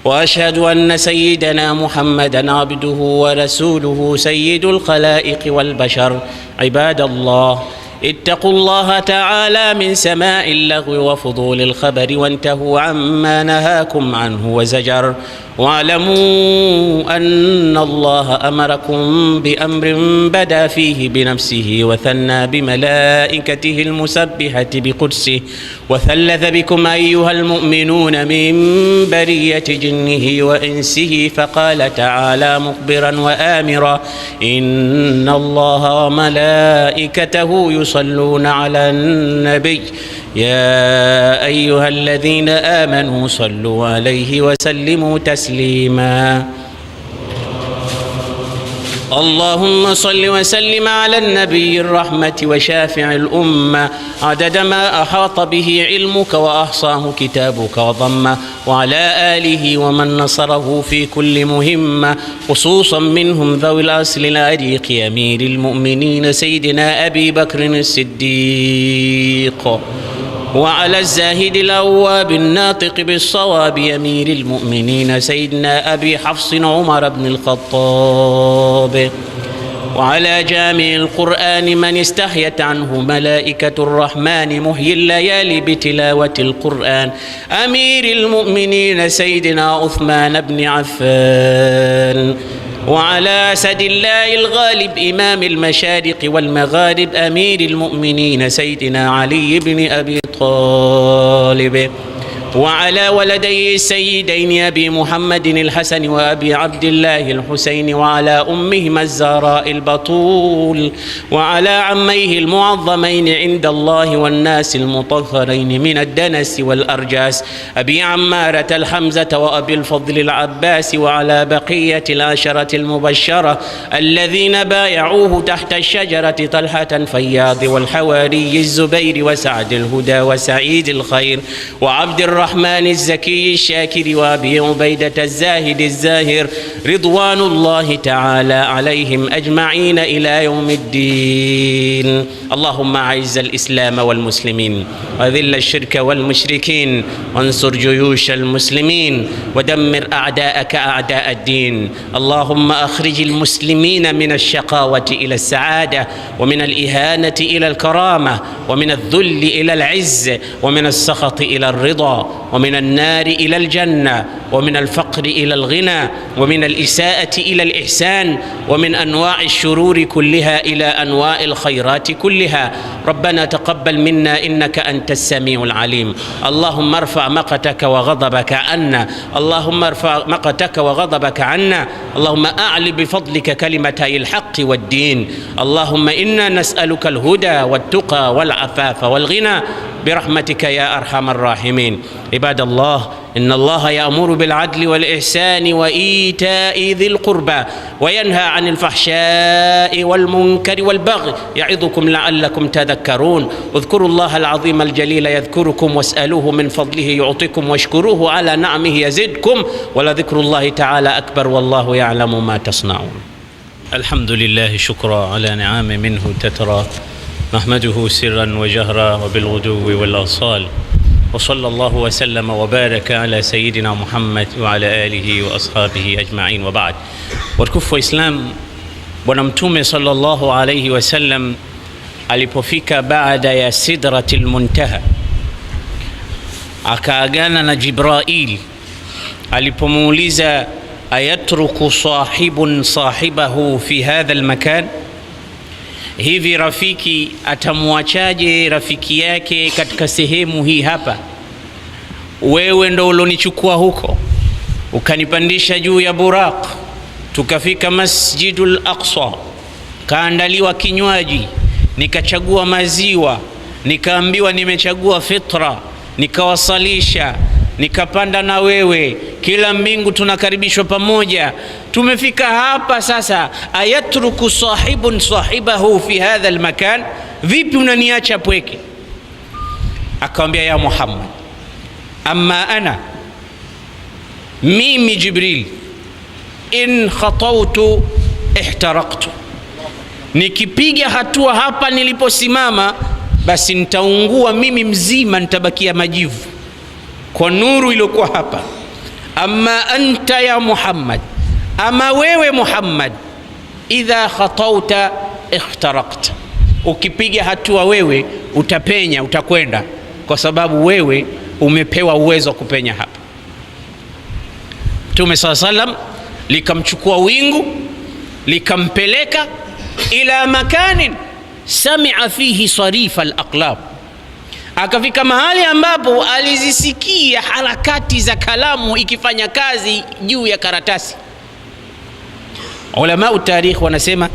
وأشهد أن سيدنا محمدًا عبده ورسوله سيد الخلائق والبشر. عباد الله، اتقوا الله تعالى من سماع اللغو وفضول الخبر وانتهوا عما نهاكم عنه وزجر، واعلموا أن الله أمركم بأمر بدأ فيه بنفسه وثنى بملائكته المسبحة بقدسه، وثلث بكم أيها المؤمنون من برية جنه وإنسه، فقال تعالى مخبرا وآمرا: إن الله وملائكته يصلون على النبي يا أيها الذين آمنوا صلوا عليه وسلموا تسليما. اللهم صل وسلم على النبي الرحمة وشافع الأمة عدد ما أحاط به علمك وأحصاه كتابك وضمه، وعلى آله ومن نصره في كل مهمة، خصوصا منهم ذوي الأصل العريق أمير المؤمنين سيدنا أبي بكر الصديق، وعلى الزاهد الأواب الناطق بالصواب أمير المؤمنين سيدنا أبي حفص عمر بن الخطاب، وعلى جامع القرآن من استحيت عنه ملائكة الرحمن محيي الليالي بتلاوة القرآن أمير المؤمنين سيدنا عثمان بن عفان، وعلى أسد الله الغالب إمام المشارق والمغارب أمير المؤمنين سيدنا علي بن أبي طالب، وعلى ولدي السيدين أبي محمد الحسن وأبي عبد الله الحسين، وعلى أمهما الزهراء البطول، وعلى عميه المعظمين عند الله والناس المطهرين من الدنس والأرجاس أبي عمارة الحمزة وأبي الفضل العباس، وعلى بقية العشرة المبشرة الذين بايعوه تحت الشجرة: طلحة فياض والحواري الزبير وسعد الهدى وسعيد الخير وعبد الرحمن الزكي الشاكر وأبي عبيدة الزاهد الزاهر، رضوان الله تعالى عليهم أجمعين إلى يوم الدين. اللهم أعز الإسلام والمسلمين وذل الشرك والمشركين، وانصر جيوش المسلمين ودمر أعداءك أعداء الدين. اللهم أخرج المسلمين من الشقاوة إلى السعادة، ومن الإهانة إلى الكرامة، ومن الذل إلى العز، ومن السخط إلى الرضا، ومن النار إلى الجنة ومن الفقر إلى الغنى ومن الإساءة إلى الإحسان ومن أنواع الشرور كلها إلى أنواع الخيرات كلها. ربنا تقبل منا إنك أنت السميع العليم. اللهم ارفع مقتك وغضبك عنا، اللهم ارفع مقتك وغضبك عنا، اللهم أعل بفضلك كلمتي الحق والدين. اللهم إنا نسألك الهدى والتقى والعفاف والغنى برحمتك يا أرحم الراحمين. عباد الله، إن الله يأمر بالعدل والإحسان وإيتاء ذي القربى وينهى عن الفحشاء والمنكر والبغي يعظكم لعلكم تذكرون. اذكروا الله العظيم الجليل يذكركم واسألوه من فضله يعطيكم واشكروه على نعمه يزدكم ولذكر الله تعالى أكبر والله يعلم ما تصنعون. الحمد لله شكرا على نعام منه تترى، نحمده سرا وجهرا وبالغدو والآصال، وصلى الله وسلم وبارك على سيدنا محمد وعلى آله وأصحابه أجمعين وبعد. Watukufu wa Islam, Bwana Mtume sallallahu alayhi wasallam alipofika baada ya Sidratil Muntaha akaagana na Jibrail alipomuuliza ayatruku sahibun sahibahu fi hadha almakan, hivi rafiki atamwachaje rafiki yake katika sehemu hii hapa? Wewe ndo ulonichukua huko ukanipandisha juu ya buraq, tukafika Masjidul Aqsa, kaandaliwa kinywaji, nikachagua maziwa, nikaambiwa nimechagua fitra, nikawasalisha, nikapanda na wewe, kila mbingu tunakaribishwa pamoja. Tumefika hapa sasa, ayatruku sahibun sahibahu fi hadha almakan, vipi unaniacha pweke? Akamwambia, ya Muhammad, amma ana, mimi Jibril, in khatautu ihtaraqtu, nikipiga hatua hapa niliposimama basi nitaungua mimi mzima, nitabakia majivu kwa nuru iliyokuwa hapa. Amma anta ya Muhammad, ama wewe Muhammad, idha khatauta ihtaraqta, ukipiga hatua wewe utapenya, utakwenda, kwa sababu wewe umepewa uwezo wa kupenya hapa. Mtume SAW likamchukua wingu likampeleka ila makanin sami'a fihi sarifa al-aqlam, akafika mahali ambapo alizisikia harakati za kalamu ikifanya kazi juu ya karatasi. Ulama utarikh wanasema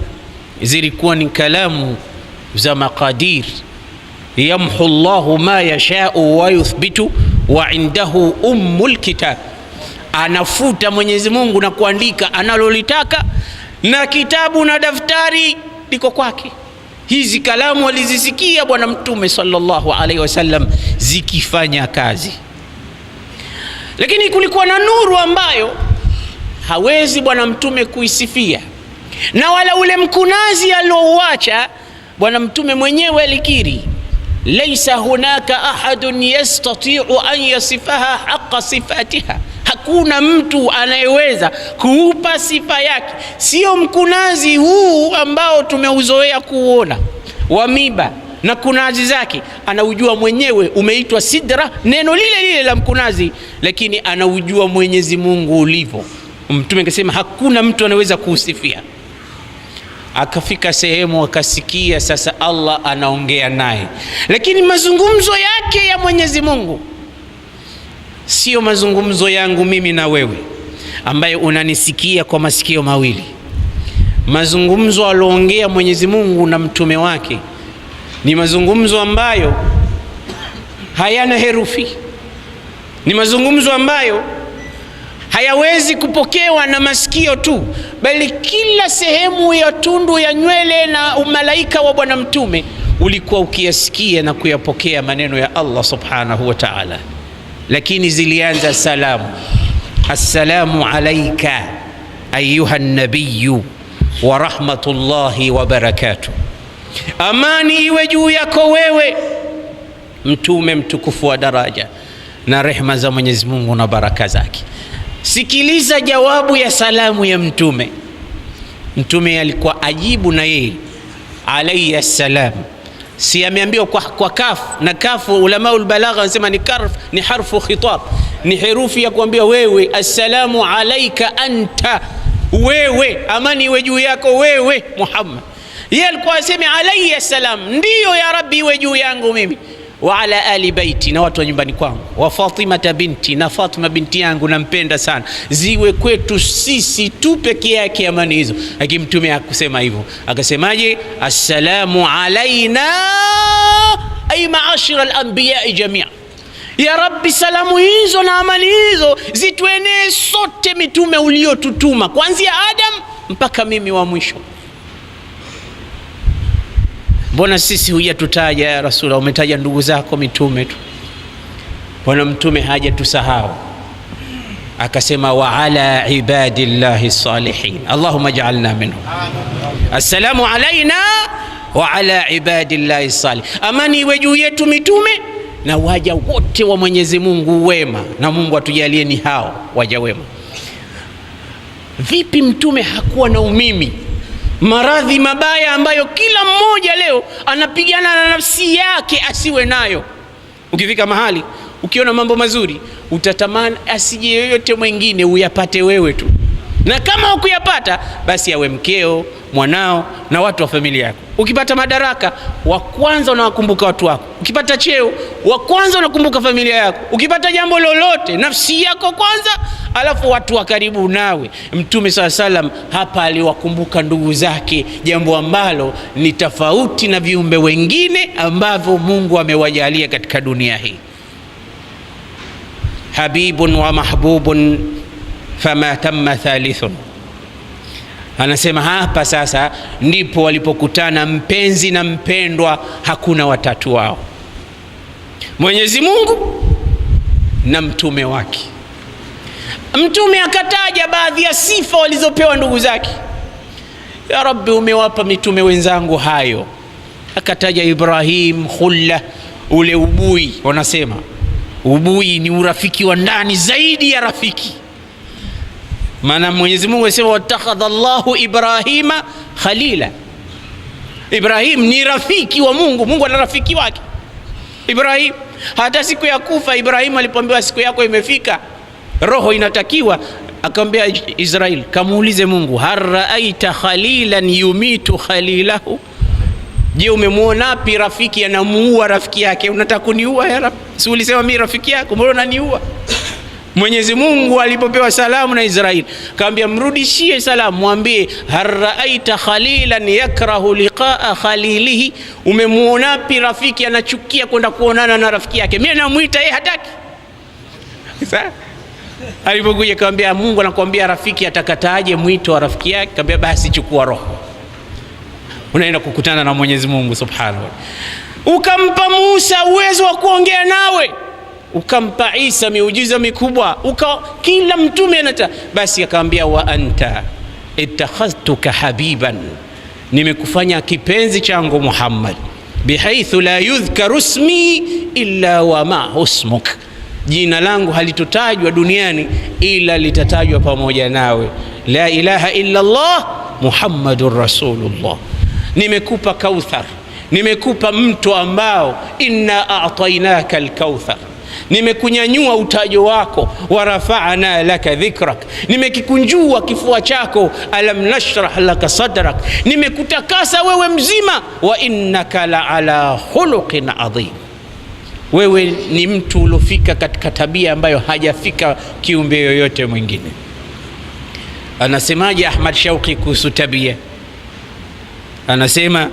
zilikuwa ni kalamu za maqadir, yamhu Allahu ma yasha'u wa yuthbitu wa indahu ummul kitab, anafuta Mwenyezi Mungu na kuandika analolitaka, na kitabu na daftari liko kwake. Hizi kalamu alizisikia Bwana Mtume sallallahu alaihi wasallam zikifanya kazi, lakini kulikuwa na nuru ambayo hawezi Bwana Mtume kuisifia, na wala ule mkunazi aliouacha Bwana Mtume mwenyewe alikiri, laysa hunaka ahadun yastati'u an yasifaha haqqa sifatiha, hakuna mtu anayeweza kuupa sifa yake. Sio mkunazi huu ambao tumeuzoea kuona wa miba na kunazi zake, anaujua mwenyewe, umeitwa sidra, neno lile lile la mkunazi, lakini anaujua Mwenyezi Mungu ulivyo. Mtume akasema hakuna mtu anaweza kuusifia. Akafika sehemu akasikia sasa Allah anaongea naye, lakini mazungumzo yake ya Mwenyezi Mungu sio mazungumzo yangu mimi na wewe ambaye unanisikia kwa masikio mawili. Mazungumzo aloongea Mwenyezi Mungu na mtume wake ni mazungumzo ambayo hayana herufi, ni mazungumzo ambayo hayawezi kupokewa na masikio tu, bali kila sehemu ya tundu ya nywele na umalaika wa Bwana Mtume ulikuwa ukiyasikia na kuyapokea maneno ya Allah subhanahu wa ta'ala. Lakini zilianza salamu, assalamu alayka ayuha nabiyu wa rahmatullahi wa barakatuh, amani iwe juu yako wewe mtume mtukufu wa daraja, na rehma za Mwenyezi Mungu na baraka zake. Sikiliza jawabu ya salamu ya mtume. Mtume alikuwa ajibu na yeye alayhi salam, Si ameambiwa kwa kafu, na kafu ulamaul balagha wanasema ni harfu khitab, ni herufi ya kuambia wewe, assalamu alayka anta, wewe, amani iwe juu yako wewe Muhammad. Yeye alikuwa asema alayya salam, ndiyo ya Rabbi iwe juu yangu mimi, wa ala ali baiti, na watu wa nyumbani kwangu, wa Fatimata binti, na Fatima binti yangu nampenda sana, ziwe kwetu sisi tu peke yake amani hizo. Lakini Mtume hakusema hivyo, akasemaje? Assalamu alaina ay ma'ashira al-anbiya jamia, ya Rabbi, salamu hizo na amani hizo zituenee sote mitume uliotutuma kuanzia Adam mpaka mimi wa mwisho. Mbona sisi hujatutaja ya Rasulullah? Umetaja ndugu zako mitume tu, mbona Mtume hajatusahau? Akasema wa ala ibadillahi salihin, Allahumma ij'alna minhum. Assalamu alaina wa ala ibadillahi salihin, amani iwe juu yetu mitume na waja wote wa Mwenyezi Mungu wema, na Mungu atujalie ni hao waja wema. Vipi Mtume hakuwa na umimi, maradhi mabaya ambayo kila mmoja leo anapigana na nafsi yake asiwe nayo? Ukifika mahali ukiona mambo mazuri utatamani asije yoyote mwingine, uyapate wewe tu, na kama hukuyapata basi awe mkeo, mwanao na watu wa familia yako. Ukipata madaraka, wa kwanza unawakumbuka watu wako. Ukipata cheo, wa kwanza unakumbuka familia yako. Ukipata jambo lolote, nafsi yako kwanza, alafu watu wa karibu nawe. Mtume SAW hapa aliwakumbuka ndugu zake, jambo ambalo ni tofauti na viumbe wengine ambavyo Mungu amewajalia katika dunia hii. Habibun wa mahbubun fama tamma thalithun. Anasema hapa sasa ndipo walipokutana mpenzi na mpendwa, hakuna watatu wao, Mwenyezi Mungu na mtume wake. Mtume akataja baadhi ya sifa walizopewa ndugu zake. Ya Rabbi, umewapa mitume wenzangu hayo. Akataja Ibrahim, khulla, ule ubui. Wanasema ubui ni urafiki wa ndani zaidi ya rafiki. Maana Mwenyezi Mungu asema watakhadha Allahu Ibrahima khalila. Ibrahim ni rafiki wa Mungu, Mungu ana rafiki wake Ibrahim. Hata siku ya kufa Ibrahim alipoambiwa siku yako imefika, roho inatakiwa, akamwambia Israel, kamuulize Mungu, har raaita khalilan yumitu khalilahu, je, umemuona wapi rafiki anamuua rafiki yake? Unataka kuniua ya Rabbi? Si ulisema mimi rafiki yako, mbona unaniua? Mwenyezi Mungu alipopewa salamu na Israeli, kaambia mrudishie salamu, mwambie har raaita khalilan yakrahu liqaa khalilihi, umemuona wapi rafiki anachukia kwenda kuonana na rafiki yake? Mimi namuita yeye hataki. Sasa alipokuja kaambia Mungu anakuambia rafiki atakataaje mwito wa rafiki yake? Kaambia basi chukua roho, unaenda kukutana na Mwenyezi Mungu Subhanahu wa Ta'ala. Ukampa Musa uwezo wa kuongea nawe, ukampa Isa miujiza mikubwa, kila mtume anata. Basi akaambia wa anta ittakhadhtuka habiban, nimekufanya kipenzi changu Muhammad, bihaithu la yudhkaru ismi illa wa ma ismuk, jina langu halitotajwa duniani ila litatajwa pamoja nawe. La ilaha illa Allah Muhammadur Rasulullah. Nimekupa kauthar, nimekupa mto ambao inna a'tainaka al-kauthar, nimekunyanyua utajo wako, wa rafa'na laka dhikrak, nimekikunjua kifua chako, alam nashrah laka sadrak, nimekutakasa wewe mzima, wa innaka la ala khuluqin adhim, wewe ni mtu ulofika katika tabia ambayo hajafika kiumbe yoyote mwingine. Anasemaje Ahmad Shauqi kuhusu tabia? Anasema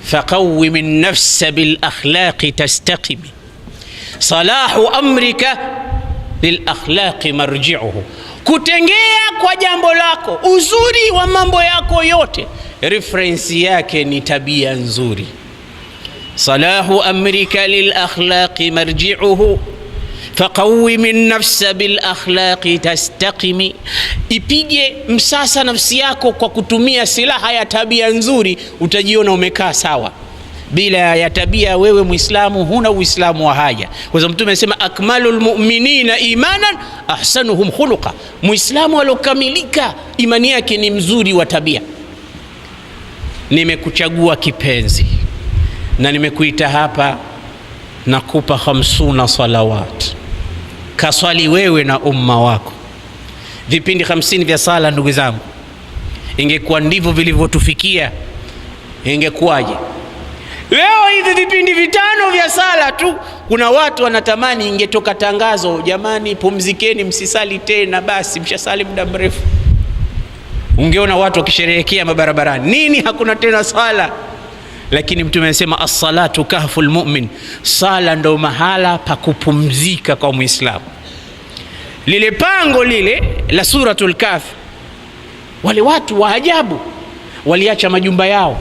faqawwim an-nafsa bil akhlaqi tastaqimi, salahu amrika bil akhlaqi marji'uhu, kutengea kwa jambo lako, uzuri wa mambo yako yote reference yake ni tabia nzuri. Salahu amrika lil akhlaqi marji'uhu faqawwim an-nafsa bil akhlaqi tastaqimi, ipige msasa nafsi yako kwa kutumia silaha ya tabia nzuri, utajiona umekaa sawa. Bila ya tabia wewe Muislamu huna Uislamu wa haja, kwa sababu Mtume anasema akmalul mu'minina imanan ahsanuhum khuluqa, Muislamu alokamilika imani yake ni mzuri wa tabia. Nimekuchagua kipenzi, na nimekuita hapa nakupa 50 salawat, kaswali wewe na umma wako. Vipindi 50 vya sala ndugu zangu, ingekuwa ndivyo vilivyotufikia ingekuwaje? Leo hivi vipindi 5 vya sala tu, kuna watu wanatamani ingetoka tangazo, jamani pumzikeni msisali tena, basi mshasali muda mrefu. Ungeona watu wakisherehekea mabarabarani, nini hakuna tena sala. Lakini Mtume anasema as-salatu kahful mu'min, sala ndo mahala pa kupumzika kwa Muislamu. Lile pango lile la suratul Kahf, wale watu wa ajabu waliacha majumba yao,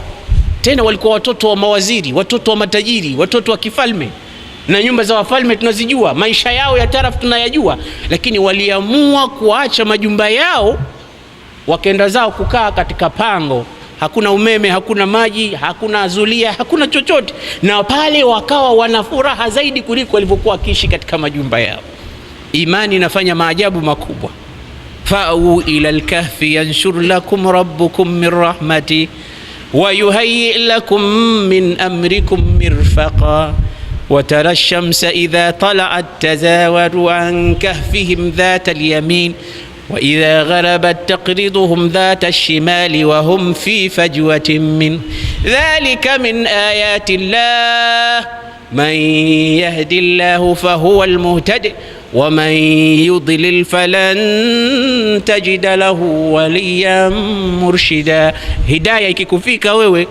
tena walikuwa watoto wa mawaziri, watoto wa matajiri, watoto wa kifalme, na nyumba za wafalme tunazijua, maisha yao ya tarafu tunayajua, lakini waliamua kuacha majumba yao wakaenda zao kukaa katika pango. Hakuna umeme, hakuna maji, hakuna zulia, hakuna chochote, na pale wakawa wana furaha zaidi kuliko walivyokuwa wakiishi katika majumba yao. Imani inafanya maajabu makubwa. Fa'u ila al-kahfi yanshur lakum rabbukum min rahmati wa yuhayyi lakum min amrikum mirfaqa wa tara ash-shamsa idha tala'at tazawaru an kahfihim dhata al-yamin wa idha gharabat taqriduhum dhata ash-shimali wa hum fi fajwatin min dhalika min ayati Allah man yahdi Allah fahuwa al-muhtadi wa man yudlil falan tajida lahu waliyan murshida. Hidayah ikikufika wewe,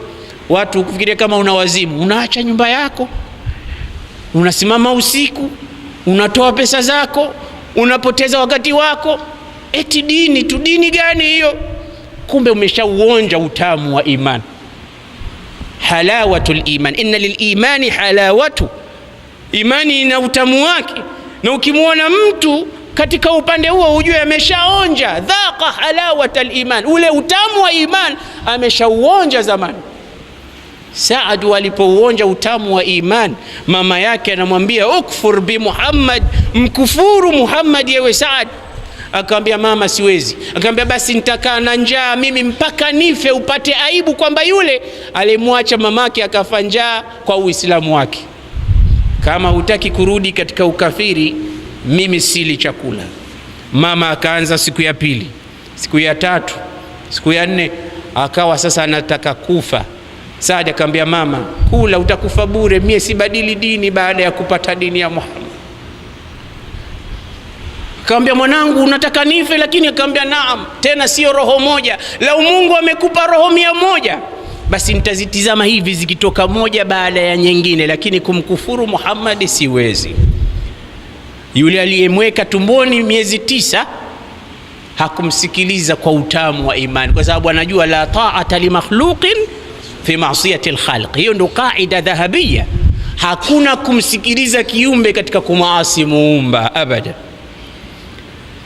watu kufikiria kama una wazimu, unaacha nyumba yako, unasimama usiku, unatoa pesa zako, unapoteza wakati wako, eti dini tu. Dini gani hiyo? Kumbe umeshauonja utamu wa iman. Halawatul iman, inna lilimani halawatu, imani ina utamu wake. Na ukimwona mtu katika upande huo ujue ameshaonja, dhaqa halawatal iman, ule utamu wa iman ameshauonja zamani. Saad alipouonja utamu wa iman, mama yake anamwambia ukfur bi Muhammad, mkufuru Muhammad yewe Saad. Akamwambia mama siwezi. Akamwambia basi nitakaa na njaa mimi mpaka nife, upate aibu kwamba yule alimwacha mamake akafa njaa kwa Uislamu wake. Kama hutaki kurudi katika ukafiri, mimi sili chakula. Mama akaanza siku ya pili, siku ya tatu, siku ya 4, akawa sasa anataka kufa. Saad akamwambia mama, kula utakufa bure, mimi sibadili dini baada ya kupata dini ya Muhammad. Akamwambia mwanangu unataka nife? Lakini akamwambia naam, tena sio roho moja, lau Mungu amekupa roho 100 basi nitazitizama hivi zikitoka moja baada ya nyingine, lakini kumkufuru Muhammad siwezi. Yule aliyemweka tumboni miezi 9 hakumsikiliza kwa utamu wa imani, kwa sababu anajua la ta'ata li makhluqin fi ma'siyati al-khalq. Hiyo ndo kaida dhahabia, hakuna kumsikiliza kiumbe katika kumaasi muumba abada.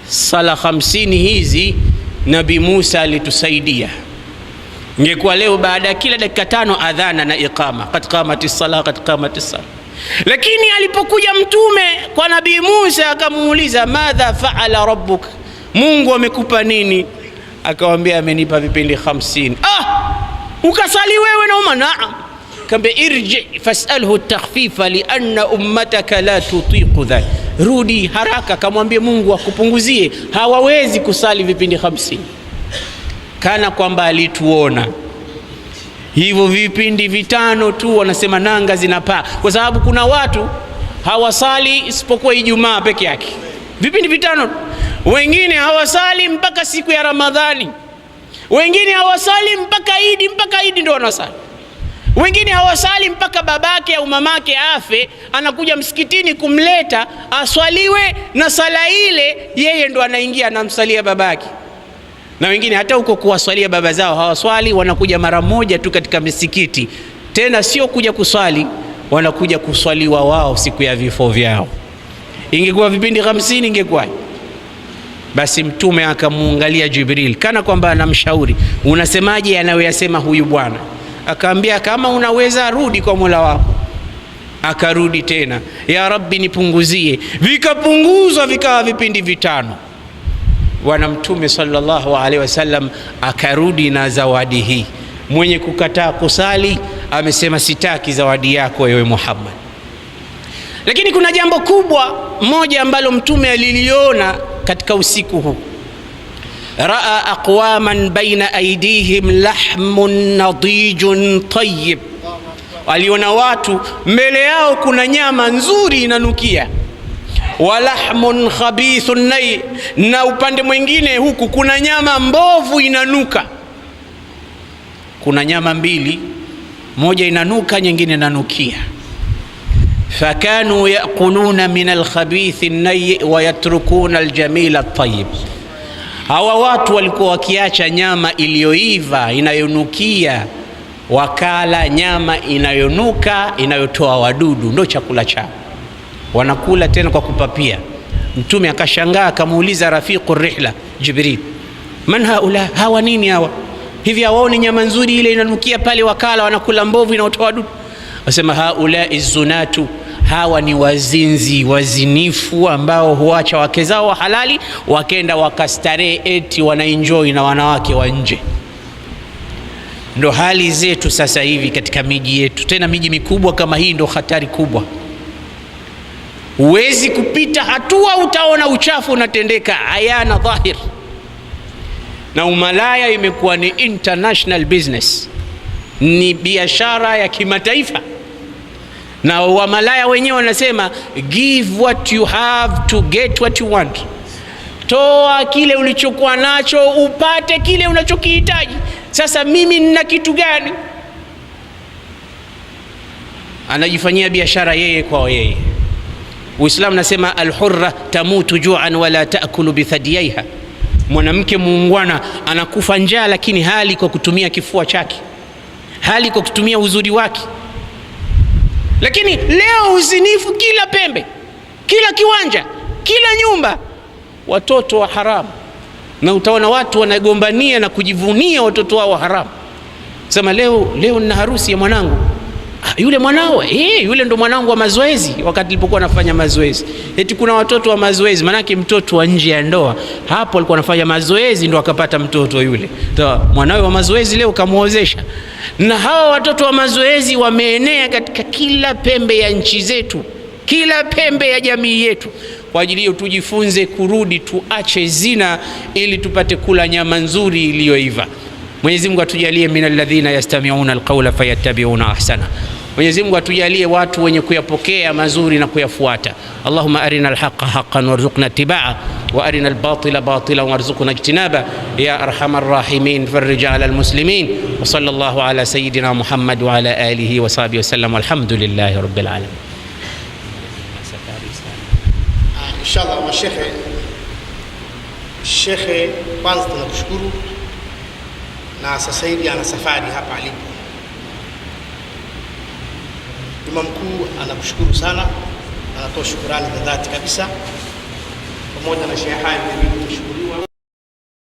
Sala 50 hizi Nabii Musa alitusaidia. Ingekuwa leo baada ya kila dakika 5 adhana na iqama, qad qamatis salah, qad qamatis salah. Lakini alipokuja mtume kwa Nabii Musa akamuuliza madha faala rabbuk, Mungu amekupa nini? Akamwambia amenipa vipindi 50. Ukasali wewe na umma? Naam. Akamwambia irji fasalhu takhfifa li anna ummataka la tutiqu dhalik, rudi haraka kamwambie Mungu akupunguzie, hawawezi kusali vipindi 50. Kana kwamba alituona hivyo vipindi 5 tu wanasema nanga zinapaa, kwa sababu kuna watu hawasali isipokuwa Ijumaa peke yake, vipindi 5. Wengine hawasali mpaka siku ya Ramadhani, wengine hawasali mpaka Idi ndio wanasali, wengine hawasali mpaka babake au mamake afe, anakuja msikitini kumleta aswaliwe na sala ile, yeye ndo anaingia anamsalia babake. Na wengine hata huko kuwaswalia baba zao hawaswali, wanakuja mara moja tu katika misikiti, tena sio kuja kuswali, wanakuja kuswaliwa wao siku ya vifo vyao. Ingekuwa vipindi 50 ingekuwa basi. Mtume akamuangalia Jibril kana kwamba anamshauri, unasemaje anayoyasema huyu bwana? Akaambia kama unaweza rudi kwa Mola wako. Akarudi tena, ya Rabbi nipunguzie. Vikapunguzwa vikawa vipindi 5. Bwana Mtume sallallahu alaihi wasallam akarudi na zawadi hii, mwenye kukataa kusali amesema sitaki zawadi yako ewe Muhammad. Lakini kuna jambo kubwa moja ambalo Mtume aliliona katika usiku huu. Raa aqwaman baina aydihim lahmun nadijun tayyib, aliona watu mbele yao kuna nyama nzuri inanukia, wa lahmun khabithun nay, na upande mwingine huku kuna nyama mbovu inanuka. Kuna nyama mbili, moja inanuka nyingine inanukia. Fakanu yakuluna min alkhabithi nay wa yatrukuna aljamila at-tayyib. Hawa watu walikuwa wakiacha nyama iliyoiva inayonukia, wakala nyama inayonuka inayotoa wadudu, ndo chakula chao, wanakula tena kwa kupapia. Mtume akashangaa, akamuuliza rafiqur rihla Jibril, man haula, hawa nini hawa? Hivi hawaoni nyama nzuri ile inanukia pale, wakala wanakula mbovu inayotoa wadudu? Wasema haula izunatu, hawa ni wazinzi, wazinifu ambao huacha wake zao wa halali wakenda wakastarehe, eti wanaenjoy na wanawake wa nje. Ndo hali zetu sasa hivi katika miji yetu, tena miji mikubwa kama hii. Ndo hatari kubwa. Huwezi kupita hatua utaona uchafu unatendeka, ayana dhahir. Na umalaya imekuwa ni international business, ni biashara ya kimataifa. Na wamalaya wenyewe wanasema give what you have to get what you want. Toa kile ulichokuwa nacho upate kile unachokihitaji. Sasa mimi nina kitu gani? Anajifanyia biashara yeye kwa yeye. Uislamu nasema alhurra tamutu ju'an wala taakulu bithadiyaiha. Mwanamke muungwana anakufa njaa, lakini hali kwa kutumia kifua chake, hali kwa kutumia uzuri wake. Lakini leo uzinifu kila pembe, kila kiwanja, kila nyumba, watoto wa haramu. Na utaona watu wanagombania na kujivunia watoto wao wa haramu. Sema leo nina harusi ya mwanangu. Yule mwanao, yule ndo mwanangu wa mazoezi wakati nilipokuwa nafanya mazoezi. Eti kuna watoto wa mazoezi, manake mtoto wa nje ya ndoa. Hapo alikuwa anafanya mazoezi ndo akapata mtoto yule. Mwanawe wa mazoezi leo kamuozesha. Na hawa watoto wa mazoezi wameenea katika kila pembe ya nchi zetu, kila pembe ya jamii yetu. Kwa ajili hiyo tujifunze kurudi, tuache zina ili tupate kula nyama nzuri iliyoiva. Mwenyezi Mungu atujalie minal ladhina yastami'una alqawla fayattabi'una ahsana. Mwenyezi Mungu atujalie watu wenye kuyapokea mazuri na kuyafuata. Allahumma arina alhaqqa haqqan warzuqna ittiba'a wa arina albatila batilan warzuqna ijtinaba ya arhamar rahimin. Farij 'ala almuslimin wa sallallahu ala sayyidina Muhammad wa ala alihi wa sahbihi wa sallam. Alhamdulillahi rabbil alamin. Inshallah wa Shekhe, kwanza tunakushukuru, na sasa hivi ana safari hapa alipo. Imam Mkuu anakushukuru sana, anatoa shukrani za dhati kabisa, pamoja na Sheikh Haji